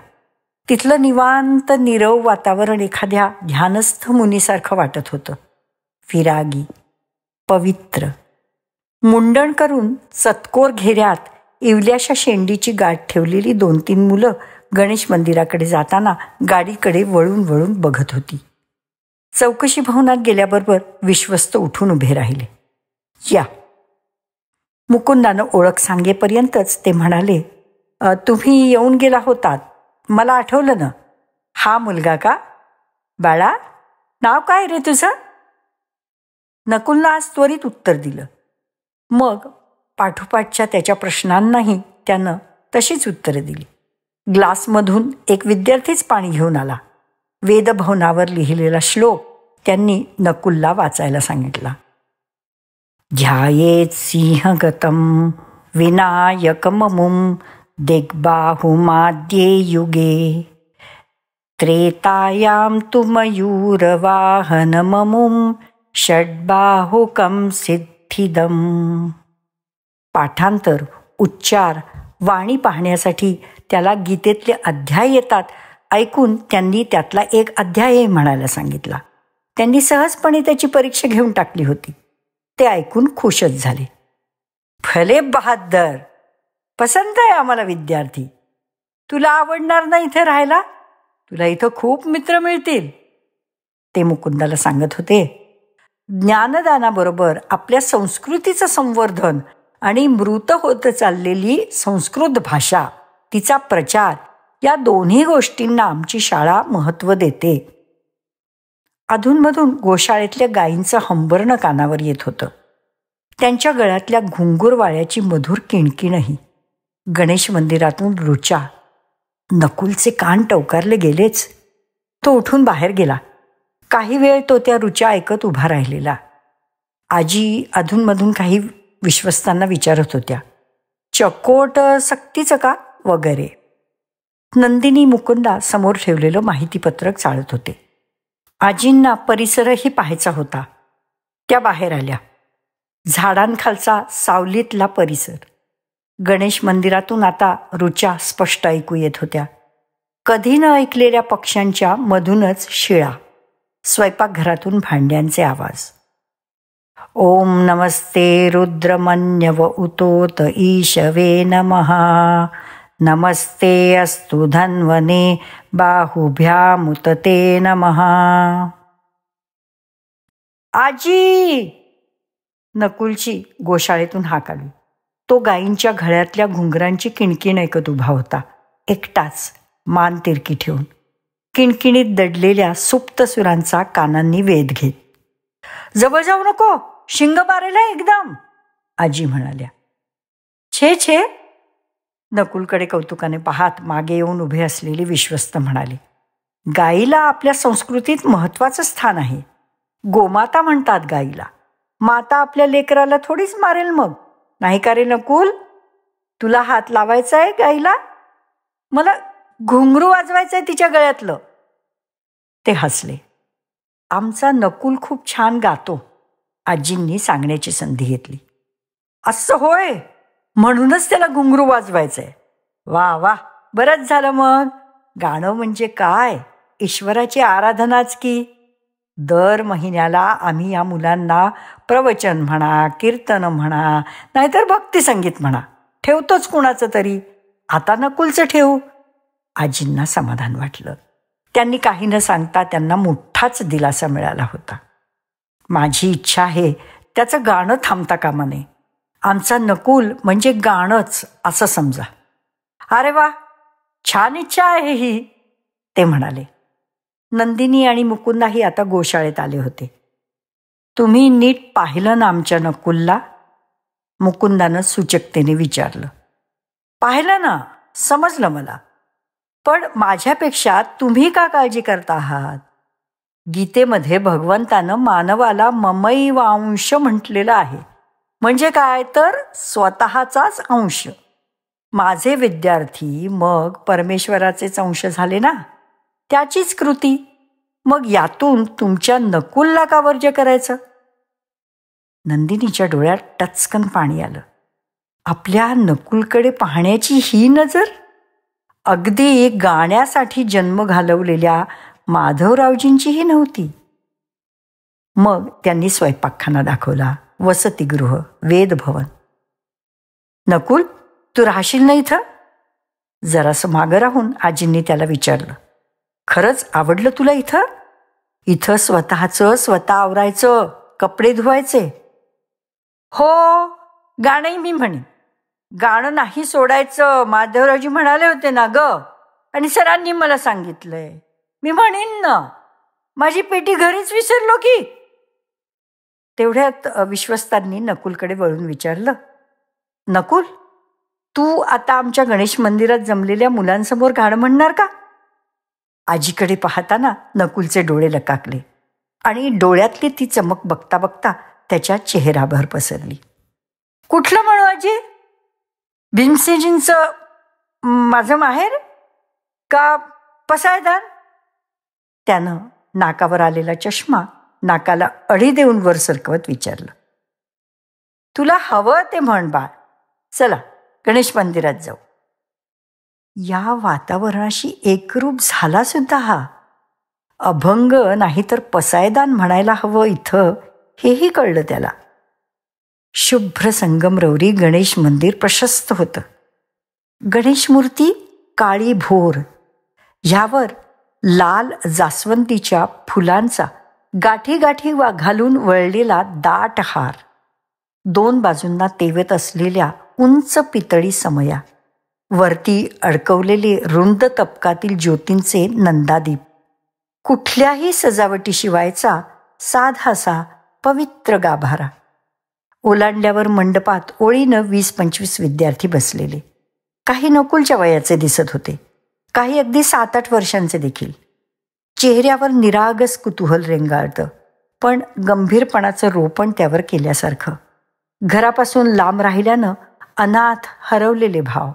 तिथलं निवांत नीरव वातावरण एखाद्या ध्यानस्थ मुनीसारखं वाटत होतं. विरागी, पवित्र. मुंडण करून चतकोर घेऱ्यात इवल्याशा शेंडीची गाठ ठेवलेली 2-3 मुलं गणेश मंदिराकडे जाताना गाडीकडे वळून वळून बघत होती. चौकशी भवनात गेल्याबरोबर विश्वस्त उठून उभे राहिले. या. मुकुंदानं ओळख सांगेपर्यंतच ते म्हणाले, तुम्ही येऊन गेला होतात, मला आठवलं ना. हा मुलगा का? बाळा, नाव काय रे तुझं? नकुलनं आज त्वरित उत्तर दिलं. मग पाठोपाठच्या त्याच्या प्रश्नांनाही त्यानं तशीच उत्तरं दिली. ग्लासमधून एक विद्यार्थीच पाणी घेऊन आला. वेदभवनावर लिहिलेला श्लोक त्यांनी नकुलला वाचायला सांगितला. ध्यायेत सिंहगतं विनायकममुं दिग्बाहुमाद्ये युगे त्रेतायां तु मयूरवाहनममुं षड्बाहुकं सिद्धिदम्. पाठांतर, उच्चार, वाणी पाहण्यासाठी त्याला गीतेतले अध्याय येतात ऐकून त्यांनी त्यातला एक अध्याय म्हणायला सांगितला. त्यांनी सहजपणे त्याची परीक्षा घेऊन टाकली होती. ते ऐकून खुशच झाले. भले बहादर, पसंत आहे आम्हाला विद्यार्थी. तुला आवडणार ना इथे राहायला? तुला इथं खूप मित्र मिळतील, ते मुकुंदाला सांगत होते. ज्ञानदानाबरोबर आपल्या संस्कृतीचं संवर्धन आणि मृत होत चाललेली संस्कृत भाषा, तिचा प्रचार, या दोन्ही गोष्टींना आमची शाळा महत्त्व देते. अधूनमधून गोशाळेतल्या गायींचं हंबरणं कानावर येत होतं. त्यांच्या गळ्यातल्या घुंगुरवाळ्याची मधुर किणकिणही. गणेश मंदिरातून रुचा. नकुलचे कान टवकारले गेलेच. तो उठून बाहेर गेला. काही वेळ तो त्या रुचा ऐकत उभा राहिलेला. आजी अधूनमधून काही विश्वस्तांना विचारत होत्या, चकोट सक्तीचं का वगैरे. नंदिनी मुकुंदा समोर ठेवलेलं माहितीपत्रक चाळत होते. आजींना परिसरही पाहायचा होता. त्या बाहेर आल्या. झाडांखालचा सावलीतला परिसर. गणेश मंदिरातून आता रुचा स्पष्ट ऐकू येत होत्या. कधी न ऐकलेल्या पक्ष्यांच्या मधूनच शिळा. स्वयंपाकघरातून भांड्यांचे आवाज. ओम नमस्ते रुद्रमन्यव उतोत ईशवे नमः. नमस्ते अस्तु धन्वने बाहुभ्यामुतते नमः. आजी, नकुलची गोशाळेतून हाक आली. तो गायींच्या गळ्यातल्या घुंगरांची किणकिण ऐकत उभा होता, एकटाच, मान तिरकी ठेवून. किणकिणीत दडलेल्या सुप्त सुरांचा कानांनी वेध घेत. जवळ जाऊ नको, शिंग मारेल एकदम, आजी म्हणाल्या. छे छे, नकुलकडे कौतुकाने पाहत मागे येऊन उभे असलेले विश्वस्त म्हणाले. गाईला आपल्या संस्कृतीत महत्वाचं स्थान आहे. गोमाता म्हणतात गाईला. माता आपल्या लेकराला थोडीच मारेल मग, नाही का रे नकुल? तुला हात लावायचा आहे गाईला? मला घुंगरू वाजवायचंय तिच्या गळ्यातलं. ते हसले. आमचा नकुल खूप छान गातो, आजींनी सांगण्याची संधी घेतली. असं होय, म्हणूनच त्याला घुंगरू वाजवायचंय. वा वा, बरंच झालं मग. गाणं म्हणजे काय? ईश्वराची आराधनाच की. दर महिन्याला आम्ही या मुलांना प्रवचन म्हणा, कीर्तन म्हणा, नाहीतर भक्तिसंगीत म्हणा ठेवतोच कुणाचं तरी. आता नकुलचं ठेवू. आजींना समाधान वाटलं. त्यांनी काही न सांगता त्यांना मोठाच दिलासा मिळाला होता. माझी इच्छा आहे त्याचं गाणं थांबता कामा नये. आमचा नकुल म्हणजे गाणंच असं समजा. अरे वा, छान इच्छा आहे ही, ते म्हणाले. नंदिनी आणि मुकुंदाही आता गोशाळेत आले होते. तुम्ही नीट पाहिलं ना आमच्या नकुलला? मुकुंदानं सूचकतेने विचारलं. पाहिलं ना, समजलं मला. पण माझ्यापेक्षा तुम्ही का काळजी करता आहात? गीतेमध्ये भगवंतानं मानवाला ममैव अंश म्हटलेलं आहे. म्हणजे काय तर स्वतःचाच अंश. माझे विद्यार्थी मग परमेश्वराचेच अंश झाले ना, त्याचीच कृती. मग यातून तुमच्या नकुलला का वर्ज्य करायचं? नंदिनीच्या डोळ्यात टचकन पाणी आलं. आपल्या नकुलकडे पाहण्याची ही नजर अगदी गाण्यासाठी जन्म घालवलेल्या माधवरावजींचीही नव्हती. मग त्यांनी स्वयंपाकखाना दाखवला, वसतिगृह, वेदभवन. नकुल, तू राहशील ना इथं? जरासं मागं राहून आजींनी त्याला विचारलं. खरंच आवडलं तुला इथं? इथं स्वतः आवरायचं, कपडे धुवायचे. हो, गाणंही मी म्हणेन. गाणं नाही सोडायचं, माधवरावजी म्हणाले होते ना ग, आणि सरांनी मला सांगितलंय. मी म्हणेन ना. माझी पेटी घरीच विसरलो की. तेवढ्यात विश्वस्तांनी नकुलकडे वळून विचारलं. नकुल, तू आता आमच्या गणेश मंदिरात जमलेल्या मुलांसमोर गाणं म्हणणार का? आजीकडे पाहताना नकुलचे डोळे लकाकले आणि डोळ्यातली ती चमक बघता बघता त्याच्या चेहराभर पसरली. कुठलं म्हणू आजी? भीमसेनजींचं माझं माहेर का पसायदान? त्यानं नाकावर आलेला चष्मा नाकाला अडी देऊन वर सरकवत विचारलं. तुला हवं ते म्हण बाळ. चला गणेश मंदिरात जाऊ. या वातावरणाशी एकरूप झाला सुद्धा हा. अभंग नाही तर पसायदान म्हणायला हवं इथं, हेही कळलं त्याला. शुभ्र संगमरवरी गणेश मंदिर प्रशस्त होतं. गणेश मूर्ती काळी भोर, ह्यावर लाल जास्वंदीच्या फुलांचा गाठी गाठी घालून वळलेला दाट हार, दोन बाजूंना तेवत असलेल्या उंच पितळी समया, वरती अडकवलेले रुंद तपकातील ज्योतींचे नंदादीप, कुठल्याही सजावटीशिवायचा साधासा पवित्र गाभारा. ओलांडल्यावर मंडपात ओळीनं 20-25 विद्यार्थी बसलेले. काही नकुलच्या वयाचे दिसत होते, काही अगदी 7-8 वर्षांचे देखील. चेहऱ्यावर निरागस कुतूहल रेंगाळतं, पण गंभीरपणाचं रोपण त्यावर केल्यासारखं. घरापासून लांब राहिल्यानं अनाथ, हरवलेले भाव.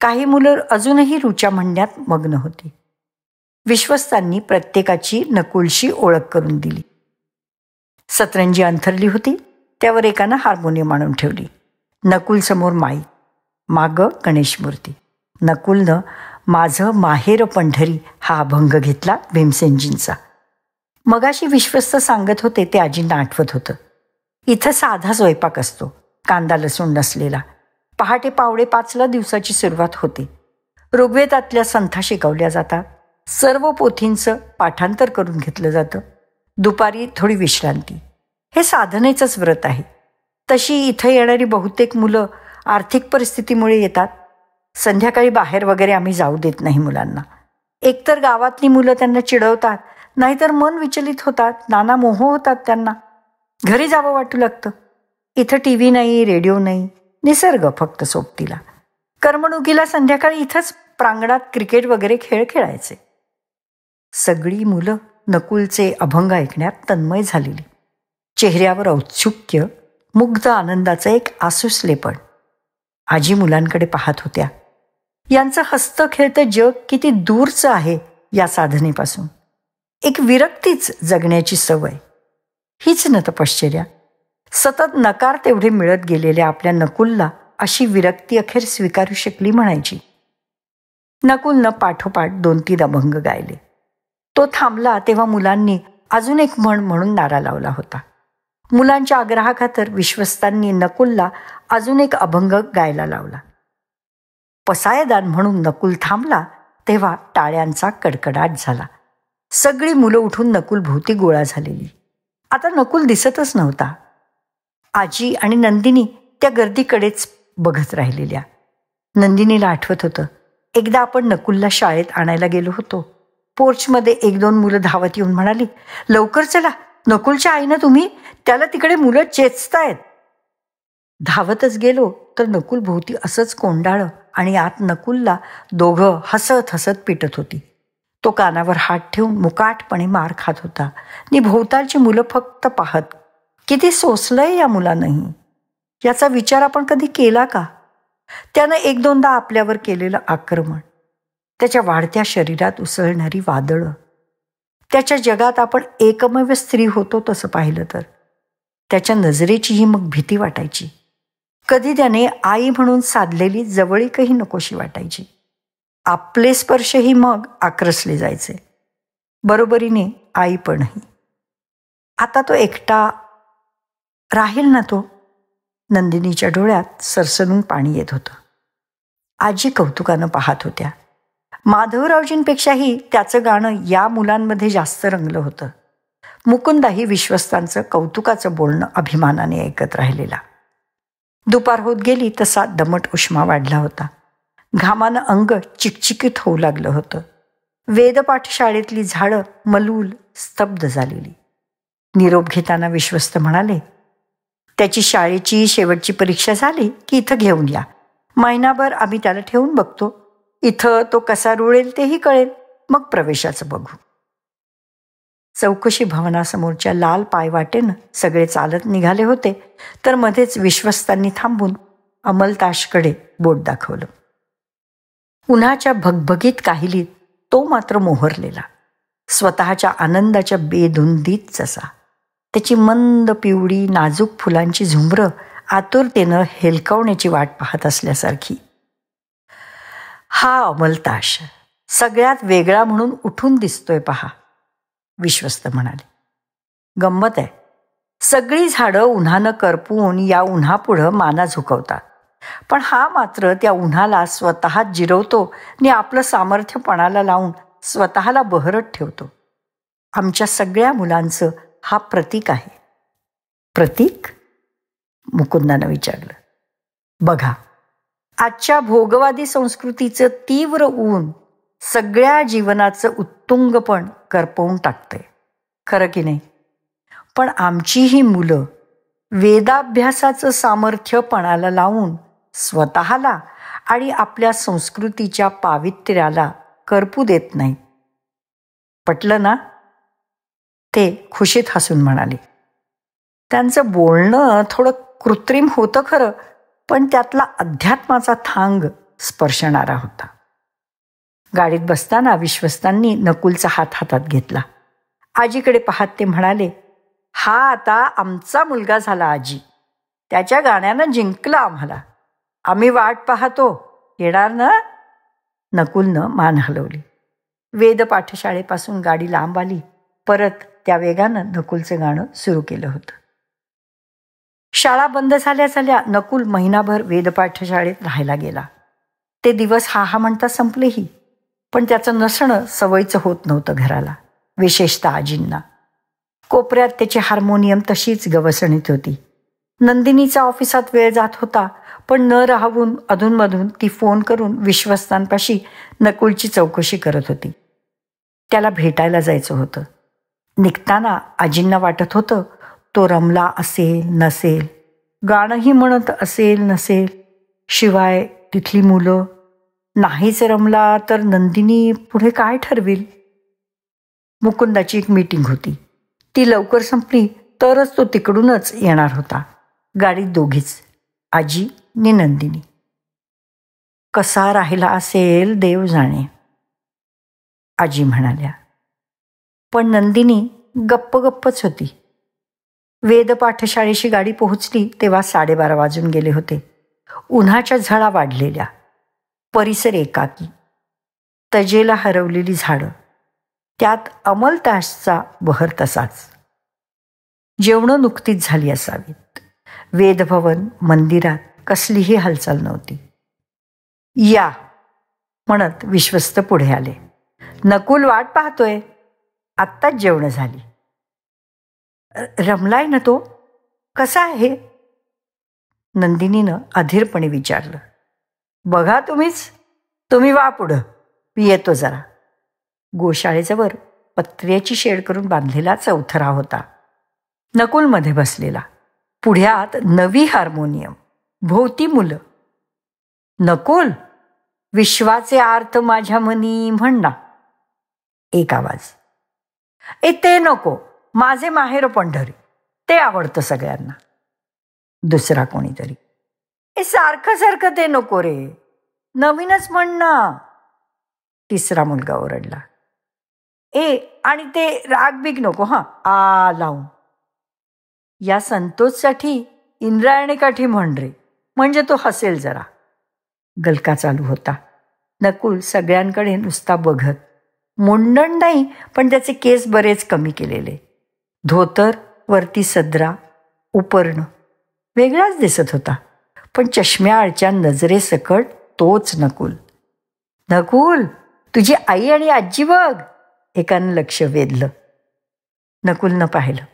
काही मुलं अजूनही रुचा म्हणण्यात मग्न होती. विश्वस्तांनी प्रत्येकाची नकुलशी ओळख करून दिली. सतरंजी अंथरली होती, त्यावर एकानं हार्मोनियम आणून ठेवली. नकुल समोर माई, मागं गणेश मूर्ती. नकुलनं माझं माहेर पंढरी हा अभंग घेतला भीमसेनजींचा. मगाशी विश्वस्त सांगत होते ते आजींना आठवत होतं. इथं साधा स्वयंपाक असतो, कांदा लसूण नसलेला. पहाटे 4:45 दिवसाची सुरुवात होते. ऋग्वेदातल्या संथा शिकवल्या जातात. सर्व पोथींचं पाठांतर करून घेतलं जातं. दुपारी थोडी विश्रांती. हे साधनेचंच व्रत आहे. तशी इथं येणारी बहुतेक मुलं आर्थिक परिस्थितीमुळे येतात. संध्याकाळी बाहेर वगैरे आम्ही जाऊ देत नाही मुलांना. एकतर गावातली मुलं त्यांना चिडवतात, नाहीतर मन विचलित होतात, नाना मोह होतात त्यांना. घरी जावं वाटू लागतं. इथं टीव्ही नाही, रेडिओ नाही, निसर्ग फक्त सोबतीला. करमणुकीला संध्याकाळी इथंच प्रांगणात क्रिकेट वगैरे खेळ खेळायचे. सगळी मुलं नकुलचे अभंग ऐकण्यात तन्मय झालेली. चेहऱ्यावर औत्सुक्य, मुग्ध आनंदाचं एक आसुसलेपण. आजी मुलांकडे पाहत होत्या. यांचं हसतं खेळतं जग किती दूरचं आहे या साधनेपासून. एक विरक्तीच जगण्याची सवय. हीच न तपश्चर्या. सतत नकार तेवढे मिळत गेलेल्या आपल्या नकुलला अशी विरक्ती अखेर स्वीकारू शकली म्हणायची. नकुलनं पाठोपाठ 2-3 अभंग गायले. तो थांबला तेव्हा मुलांनी अजून एक म्हण म्हणून नारा लावला होता. मुलांच्या आग्रहाखातर विश्वस्तांनी नकुलला अजून एक अभंग गायला लावला. पसायदान म्हणून नकुल थांबला तेव्हा टाळ्यांचा कडकडाट झाला. सगळी मुलं उठून नकुल भोवती गोळा झालेली. आता नकुल दिसतच नव्हता. आजी आणि नंदिनी त्या गर्दीकडेच बघत राहिलेल्या. नंदिनीला आठवत होतं, एकदा आपण नकुलला शाळेत आणायला गेलो होतो. पोर्चमध्ये 1-2 मुलं धावत येऊन म्हणाली, लवकर चला, नकुलच्या आईनं तुम्ही, त्याला तिकडे मुलं चेचतायत. धावतच गेलो तर नकुल भोवती असंच कोंडाळं आणि आत नकुलला दोघं हसत हसत पिटत होती. तो कानावर हात ठेवून मुकाटपणे मार खात होता आणि भोवतालची मुलं फक्त पाहत. किती सोसलंय या मुलांनाही. याचा विचार आपण कधी केला का? त्यानं 1-2दा आपल्यावर केलेलं आक्रमण, त्याच्या वाढत्या शरीरात उसळणारी वादळं, त्याच्या जगात आपण एकमेव स्त्री होतो तसं पाहिलं तर. त्याच्या नजरेचीही मग भीती वाटायची. कधी त्याने आई म्हणून साधलेली जवळीकही नकोशी वाटायची. आपले स्पर्शही मग आक्रसले जायचे. बरोबरीने आई पणही. आता तो एकटा राहील ना तो? नंदिनीच्या डोळ्यात सरसरून पाणी येत होतं. आजी कौतुकानं पाहत होत्या. माधवरावजींपेक्षाही त्याचं गाणं या मुलांमध्ये जास्त रंगलं होतं. मुकुंदाही विश्वस्तांचं कौतुकाचं बोलणं अभिमानाने ऐकत राहिलेला. दुपार होत गेली तसा दमट उष्मा वाढला होता. घामानं अंग चिकचिकीत होऊ लागलं होतं. वेदपाठशाळेतली झाडं मलूल स्तब्ध झालेली. निरोप घेताना विश्वस्त म्हणाले, त्याची शाळेची शेवटची परीक्षा झाली की इथं घेऊन या. महिनाभर आम्ही त्याला ठेवून बघतो. इथं तो कसा रुळेल तेही कळेल, मग प्रवेशाचं बघू. चौकशी भवनासमोरच्या लाल पायवाटेनं सगळे चालत निघाले होते तर मध्येच विश्वस्तांनी थांबून अमलताशकडे बोट दाखवलं. उन्हाच्या भगभगीत काहिलीत तो मात्र मोहरलेला, स्वतःच्या आनंदाच्या बेधुंदीत जसा. त्याची मंद पिवळी नाजूक फुलांची झुंबरं आतुरतेनं हेलकवण्याची वाट पाहत असल्यासारखी. हा अमलताश सगळ्यात वेगळा म्हणून उठून दिसतोय पहा, विश्वस्त म्हणाले. गंमत आहे, सगळी झाडं उन्हानं करपून या उन्हापुढं माना झुकवतात, पण हा मात्र त्या उन्हाला स्वतःच जिरवतो आणि आपलं सामर्थ्य पणाला लावून स्वतःला बहरत ठेवतो. आमच्या सगळ्या मुलांचं हा प्रतीक आहे. प्रतीक? मुकुंदानं विचारलं. बघा, आजच्या भोगवादी संस्कृतीचं तीव्र ऊन सगळ्या जीवनाचं उत्तुंगपण करपवून टाकतंय, खरं की नाही? पण आमची ही मुलं वेदाभ्यासाचं सामर्थ्य पणाला लावून स्वतःला आणि आपल्या संस्कृतीच्या पावित्र्याला करपू देत नाहीत. पटलं ना? ते खुशीत हसून म्हणाले. त्यांचं बोलणं थोडं कृत्रिम होतं खरं, पण त्यातला अध्यात्माचा थांग स्पर्शणारा होता. गाडीत बसताना विश्वस्तांनी नकुलचा हात हातात घेतला. आजीकडे पाहत ते म्हणाले, हा आता आमचा मुलगा झाला आजी. त्याच्या गाण्यानं जिंकला आम्हाला. आम्ही वाट पाहतो, येणार ना? नकुलनं मान हलवली. वेद पाठशाळेपासून गाडी लांब आली. परत त्या वेगानं नकुलचं गाणं सुरू केलं होतं. शाळा बंद झाल्या झाल्या नकुल महिनाभर वेदपाठशाळेत राहायला गेला. ते दिवस हा म्हणता संपलेही, पण त्याचं नसणं सवयीचं होत नव्हतं घराला, विशेषतः आजींना. कोपऱ्यात त्याची हार्मोनियम तशीच गवसणीत होती. नंदिनीचा ऑफिसात वेळ जात होता, पण न राहून अधूनमधून ती फोन करून विश्वस्तांपाशी नकुलची चौकशी करत होती. त्याला भेटायला जायचं होतं. निघताना आजींना वाटत होतं तो रमला असेल नसेल, गाणंही म्हणत असेल नसेल, शिवाय तिथली मुलं. नाहीच रमला तर नंदिनी पुढे काय ठरवेल? मुकुंदाची एक मीटिंग होती, ती लवकर संपली तरच तो तिकडूनच येणार होता. गाडीत दोघीच, आजी आणि नंदिनी. कसा राहिला असेल देव जाणे, आजी म्हणाल्या. पण नंदिनी गप्पच होती. वेद पाठशाळेशी गाडी पोहोचली तेव्हा 12:30 वाजून गेले होते. उन्हाच्या झळा वाढलेल्या, परिसर एकाकी, तजेला हरवलेली झाडं, त्यात अमलतासचा बहर तसाच. जेवणं नुकतीच झाली असावीत. वेदभवन मंदिरात कसलीही हालचाल नव्हती. या म्हणत विश्वस्त पुढे आले. नकुल वाट पाहतोय, आत्ताच जेवणं झाली. रमलाय ना तो? कसा आहे? नंदिनीनं अधीरपणे विचारलं. बघा तुम्ही वा पुढं, मी येतो जरा. गोशाळेजवळ पत्र्याची शेड करून बांधलेला चौथरा होता. नकुल मध्ये बसलेला, पुढ्यात नवी हार्मोनियम, भोवती मुलं. नकुल, विश्वाचे आर्त माझ्या मनी म्हण ना. एक आवाज. ते नको, माझे माहेर पंढरी, ते आवडतं सगळ्यांना. दुसरा कोणीतरी. सारखं ते नको रे, नवीनच म्हण ना. तिसरा मुलगा ओरडला. आणि ते रागबीग नको हां, आ लावून. या संतोषसाठी इंद्रायणी काठी म्हण रे, म्हणजे तो हसेल जरा. गलका चालू होता. नकुल सगळ्यांकडे नुसता बघत. मुंडण नाही, पण त्याचे केस बरेच कमी केलेले. धोतर, वरती सदरा, उपर्ण वेगळाच दिसत होता. पण चष्म्याआडच्या नजरेसकट तोच नकुल. नकुल, तुझी आई आणि आजी बघ, एकानं लक्ष वेधलं. नकुलनं पाहिलं.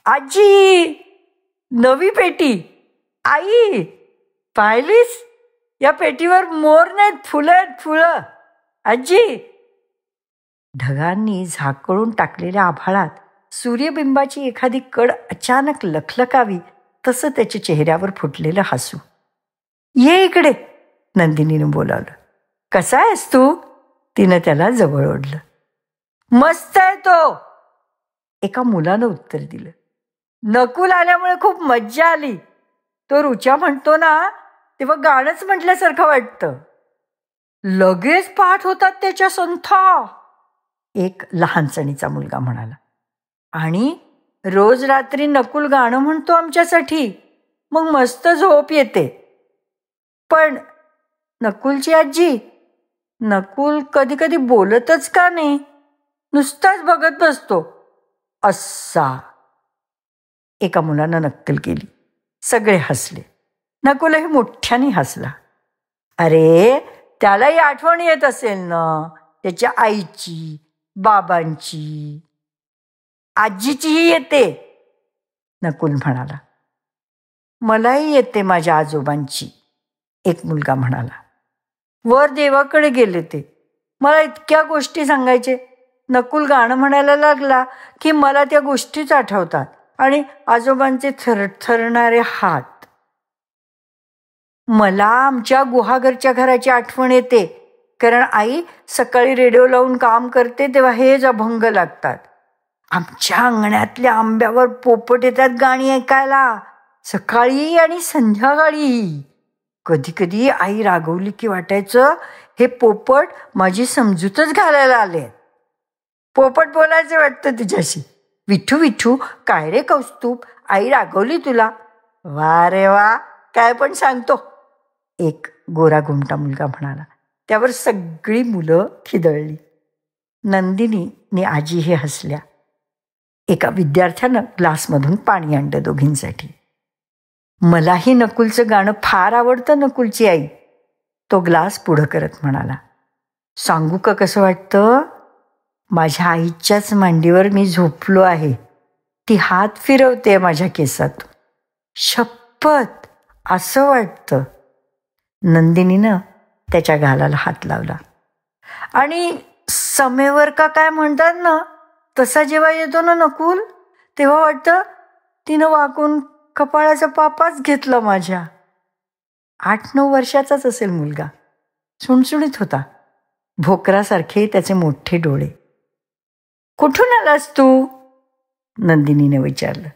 आजी, नवी पेटी. आई, पाहिलीस? या पेटीवर मोर नाहीत, फुलं. आजी. ढगांनी झाकळून टाकलेल्या आभाळात सूर्यबिंबाची एखादी कड अचानक लखलखावी तसं त्याच्या चेहऱ्यावर फुटलेलं हसू. ये इकडे, नंदिनीनं बोलावलं. कसा आहेस तू? तिनं त्याला जवळ ओढलं. मस्त आहे तो, एका मुलानं उत्तर दिलं. नकुल आल्यामुळे खूप मज्जा आली. तो रुचा म्हणतो ना, तेव्हा गाणंच म्हटल्यासारखं वाटतं. लगेच पाठ होतात त्याच्या संथा, एक लहानचणीचा मुलगा म्हणाला. आणि रोज रात्री नकुल गाणं म्हणतो आमच्यासाठी, मग मस्त झोप येते. पण नकुलची आजी, नकुल कधी कधी बोलतच का नाही, नुसताच बघत बसतो असा. एका मुलानं नक्कल केली. सगळे हसले. नकुलही मोठ्याने हसला. अरे, त्यालाही आठवण येत असेल ना त्याच्या आईची, बाबांची, आजीचीही येते, नकुल म्हणाला. मलाही येते माझ्या आजोबांची, एक मुलगा म्हणाला. वर देवाकडे गेले ते, मला इतक्या गोष्टी सांगायचे. नकुल गाणं म्हणायला लागला की मला त्या गोष्टीच आठवतात आणि आजोबांचे थरथरणारे हात. मला आमच्या गुहागरच्या घराची आठवण येते, कारण आई सकाळी रेडिओ लावून काम करते तेव्हा हेच अभंग लागतात. आमच्या अंगणातल्या आंब्यावर पोपट येतात गाणी ऐकायला, सकाळी आणि संध्याकाळी. कधी कधी आई रागवली की वाटायचं हे पोपट माझी समजूतच घालायला आले. पोपट बोलायचं वाटतं तुझ्याशी. विठू विठू, काय रे कौस्तुभ, आई रागवली तुला? वा रे वा, काय पण सांगतो, एक गोरा घुमटा मुलगा म्हणाला. त्यावर सगळी मुलं खिदळली. नंदिनी आजी हे हसल्या. एका विद्यार्थ्यानं ग्लासमधून पाणी आणलं दोघींसाठी. मलाही नकुलचं गाणं फार आवडतं नकुलची आई, तो ग्लास पुढं करत म्हणाला. सांगू का कसं वाटतं? माझ्या आईच्याच मांडीवर मी झोपलो आहे. ती हात फिरवते माझ्या केसात. शपथ, असं वाटतं. नंदिनीनं त्याच्या गालाला हात लावला. आणि समेवर का काय म्हणतात ना, तसा जेव्हा येतो ना नकुल, तेव्हा वाटतं तिनं वाकून कपाळाचा पापाच घेतला माझ्या. 8-9 वर्षाचाच असेल मुलगा. सुणसुणीत होता. भोकरासारखे त्याचे मोठे डोळे. कुठून आलास तू? नंदिनीने विचारलं.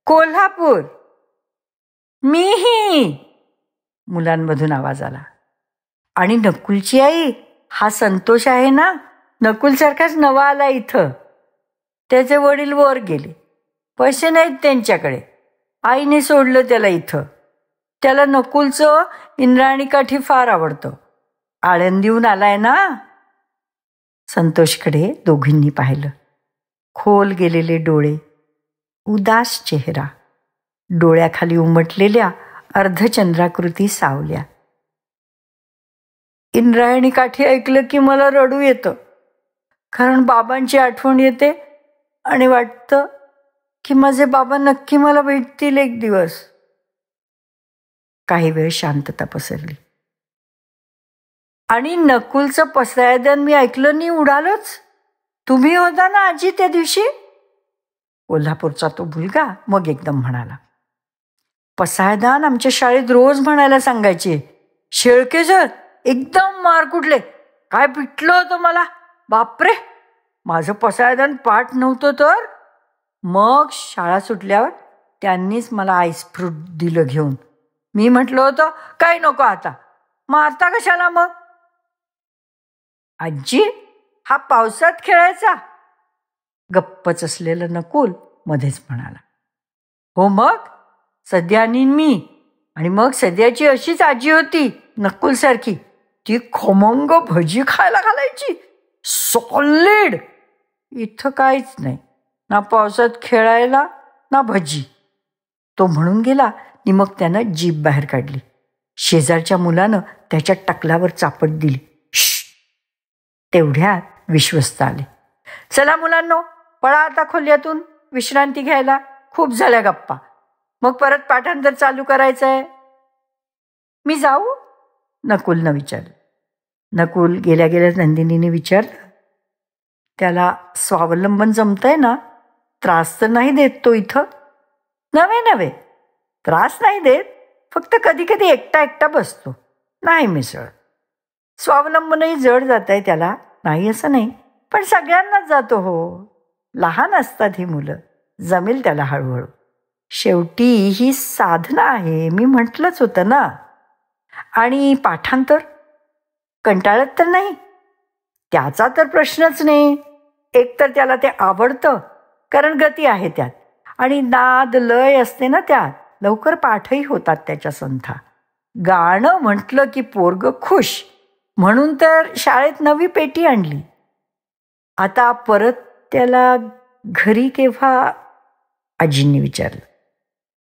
कोल्हापूर. मीही. मुलांमधून आवाज आला. आणि नकुलची आई? हा संतोष आहे ना, नकुलसारखाच नवा आला इथं. त्याचे वडील वर गेले. पैसे नाहीत त्यांच्याकडे. आईने सोडलं त्याला इथं. त्याला नकुलचं इंद्रायणी काठी फार आवडतं. आळंदीहून आलाय ना. संतोषकडे दोघींनी पाहिलं. खोल गेलेले डोळे, उदास चेहरा, डोळ्याखाली उमटलेल्या अर्धचंद्राकृती सावल्या. इंद्रायणी काठी ऐकलं की मला रडू येतं, कारण बाबांची आठवण येते आणि वाटतं की माझे बाबा नक्की मला भेटतील एक दिवस. काही वेळ शांतता पसरली. आणि नकुलचं पसायदान मी ऐकलं नाही, उडालोच. तुम्ही होता ना आजी त्या दिवशी? कोल्हापूरचा तो मुलगा मग एकदम म्हणाला. पसायदान आमच्या शाळेत रोज म्हणायला सांगायचे. शेळके सर एकदम मार कुठले, काय पिटलं होतं मला. बापरे, माझं पसायदान पाठ नव्हतं तर. मग शाळा सुटल्यावर त्यांनीच मला आईस्फ्रूट दिलं घेऊन. मी म्हटलं होतं काही नको आता, मारता कशाला मग? आजी, हा पावसात खेळायचा? गप्पच असलेलं नकुल मध्येच म्हणाला. हो मग, सध्या आणि मी. आणि मग सध्याची अशीच आजी होती नकुलसारखी. ती खमंग भजी खायला घालायची, सॉलिड. इथं काहीच नाही, ना पावसात खेळायला ना भजी. तो म्हणून गेला आणि मग त्यानं जीभ बाहेर काढली. शेजारच्या मुलानं त्याच्या टकलावर चापट दिली. तेवढ्यात विश्वस्त आले. चला मुलांनो, पळा आता खोल्यातून विश्रांती घ्यायला. खूप झाल्या गप्पा, मग परत पाठांतर चालू करायचंय. मी जाऊ? नकुलनं विचारलं. नकुल गेल्या गेल्या नंदिनीने विचारलं. त्याला स्वावलंबन जमतंय ना? त्रास तर नाही देत तो इथं? नव्हे, त्रास नाही देत. फक्त कधी कधी एकटा एकटा बसतो, नाही मिसळत. स्वावलंबनही जड जात आहे त्याला, नाही असं नाही, पण सगळ्यांनाच जातो हो. लहान असतात ही मुलं, जमेल त्याला हळूहळू. शेवटी ही साधना आहे, मी म्हटलंच होतं ना. आणि पाठांतर कंटाळत तर नाही? त्याचा तर प्रश्नच नाही. एकतर त्याला ते आवडतं, कारण गती आहे त्यात, आणि नाद लय असते ना त्यात. लवकर पाठही होतात त्याच्या संथा. गाणं म्हटलं की पोरग खुश, म्हणून तर शाळेत नवी पेटी आणली. आता परत त्याला घरी केव्हा? आजींनी विचारलं.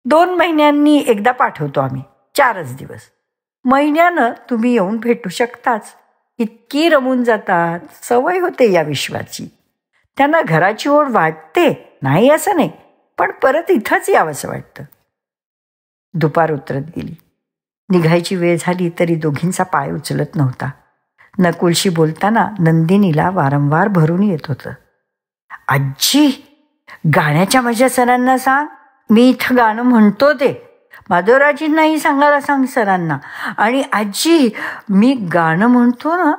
2 महिन्यांनी एकदा पाठवतो आम्ही, 4च दिवस. महिन्यानं तुम्ही येऊन भेटू शकताच. इतकी रमून जातात, सवय होते या विश्वाची. त्यांना घराची ओढ वाटते, नाही असं नाही, पण परत इथंच यावंसं वाटतं. दुपार उतरत गेली. निघायची वेळ झाली तरी दोघींचा पाय उचलत नव्हता. नकुलशी बोलताना नंदिनीला वारंवार भरून येत होतं. आजी, गाण्याच्या माझ्या सरांना सांग, मी इथं गाणं म्हणतो ते. माधवराजींनाही सांगायला सांग सरांना. आणि आजी, मी गाणं म्हणतो ना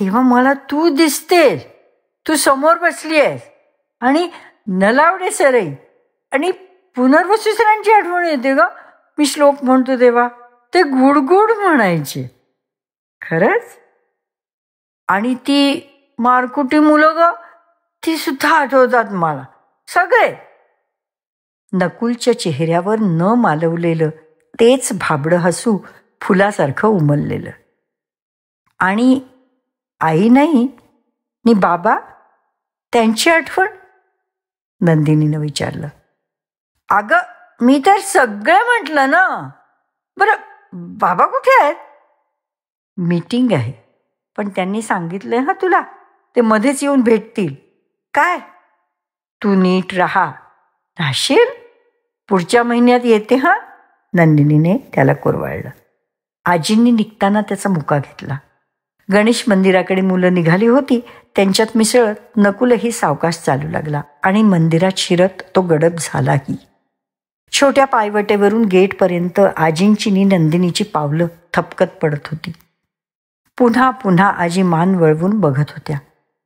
तेव्हा मला तू दिसतेस. तू समोर बसली आहेस. आणि नलावडे सरही आणि पुनर्वसू सरांची आठवण येते ग. मी श्लोक म्हणतो तेव्हा ते गुडगुड म्हणायचे. खरंच? आणि ती मारकुटी मुलं ग, ती सुद्धा आठवतात मला सगळे. नकुलच्या चेहऱ्यावर न मालवलेलं तेच भाबडं हसू फुलासारखं उमललेलं. आणि आई नाही नि बाबा, त्यांची आठवण? नंदिनीनं विचारलं. अगं, मी तर सगळं म्हटलं ना. बरं, बाबा कुठे आहेत? मीटिंग आहे, पण त्यांनी सांगितलंय हा तुला, ते मध्येच येऊन भेटतील. काय? तू नीट राहशील? पुढच्या महिन्यात येते हा. नंदिनीने त्याला कुरवाळलं. आजींनी निघताना त्याचा मुका घेतला. गणेश मंदिराकडे मुलं निघाली होती. त्यांच्यात मिसळत नकुलही सावकाश चालू लागला आणि मंदिरात शिरत तो गडप झालाही. छोट्या पायवटेवरून गेटपर्यंत आजींची नंदिनीची पावलं थपकत पडत होती. पुन्हा पुन्हा आजी मान वळवून बघत होत्या.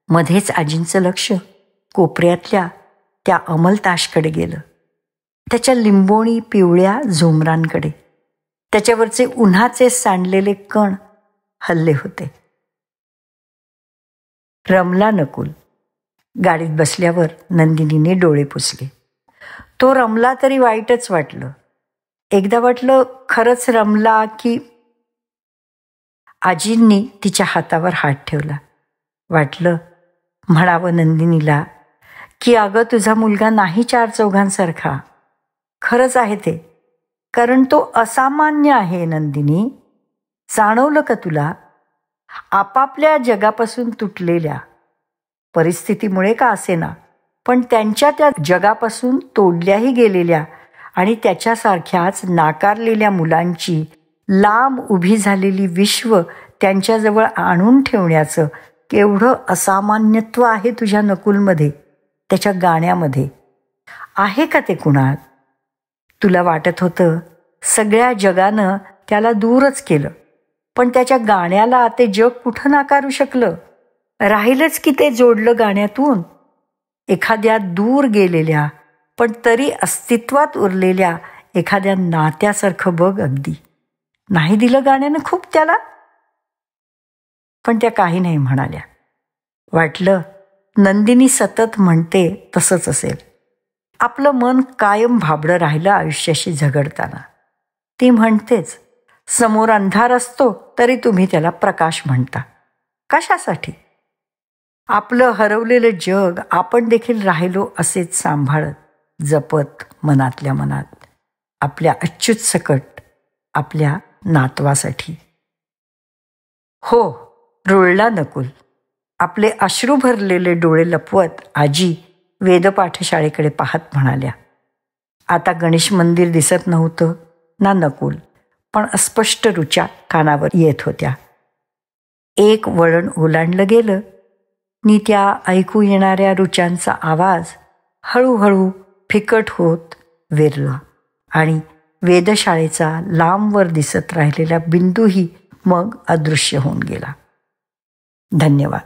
मध्येच आजींचं लक्ष कोपऱ्यातल्या त्या अमलताशकडे गेलं, त्याच्या लिंबोणी पिवळ्या झुमरांकडे. त्याच्यावरचे उन्हाचे सांडलेले कण हल्ले होते. रमला नकुल. गाडीत बसल्यावर नंदिनीने डोळे पुसले. तो रमला तरी वाईटच वाटलं. एकदा वाटलं खरंच रमला की. आजींनी तिच्या हातावर हात ठेवला. वाटलं म्हणावं नंदिनीला की अगं तुझा मुलगा नाही 4 चौघांसारखा. खरंच आहे ते, कारण तो असामान्य आहे नंदिनी. जाणवलं का तुला? आपापल्या जगापासून तुटलेल्या, परिस्थितीमुळे का असेना, पण त्यांच्या त्या जगापासून तोडल्याही गेलेल्या आणि त्याच्यासारख्याच नाकारलेल्या मुलांची लांब उभी झालेली विश्व त्यांच्याजवळ आणून ठेवण्याचं केवढं असामान्यत्व आहे तुझ्या नकुलमध्ये, त्याच्या गाण्यामध्ये. आहे का ते कुणात? तुला वाटत होतं सगळ्या जगानं त्याला दूरच केलं, पण त्याच्या गाण्याला ते जग कुठं नाकारू शकलं? राहिलंच की ते जोडलं गाण्यातून. एखाद्या दूर गेलेल्या पण तरी अस्तित्वात उरलेल्या एखाद्या नात्यासारखं बघ अगदी. नाही दिलं गाण्यानं खूप त्याला? पण त्या काही नाही म्हणाल्या. वाटलं नंदिनी सतत म्हणते तसंच असेल. आपलं मन कायम भाबडं राहिलं आयुष्याशी झगडताना. ती म्हणतेच, समोर अंधार असतो तरी तुम्ही त्याला प्रकाश म्हणता. कशासाठी? आपलं हरवलेलं जग आपण देखील राहिलो असेच सांभाळत, जपत, मनातल्या मनात, आपल्या अच्युत सकट, आपल्या नातवासाठी. हो, रुळला नकुल. आपले अश्रू भरलेले डोळे लपवत आजी वेदपाठशाळेकडे पाहत म्हणाल्या. आता गणेश मंदिर दिसत नव्हतं ना नकुल, पण अस्पष्ट रुचा कानावर येत होत्या. एक वळण ओलांडलं गेलं नि त्या ऐकू येणाऱ्या रुचांचा आवाज हळूहळू फिकट होत विरला आणि वेदशाळेचा लांबवर दिसत राहिलेला बिंदूही मग अदृश्य होऊन गेला. धन्यवाद.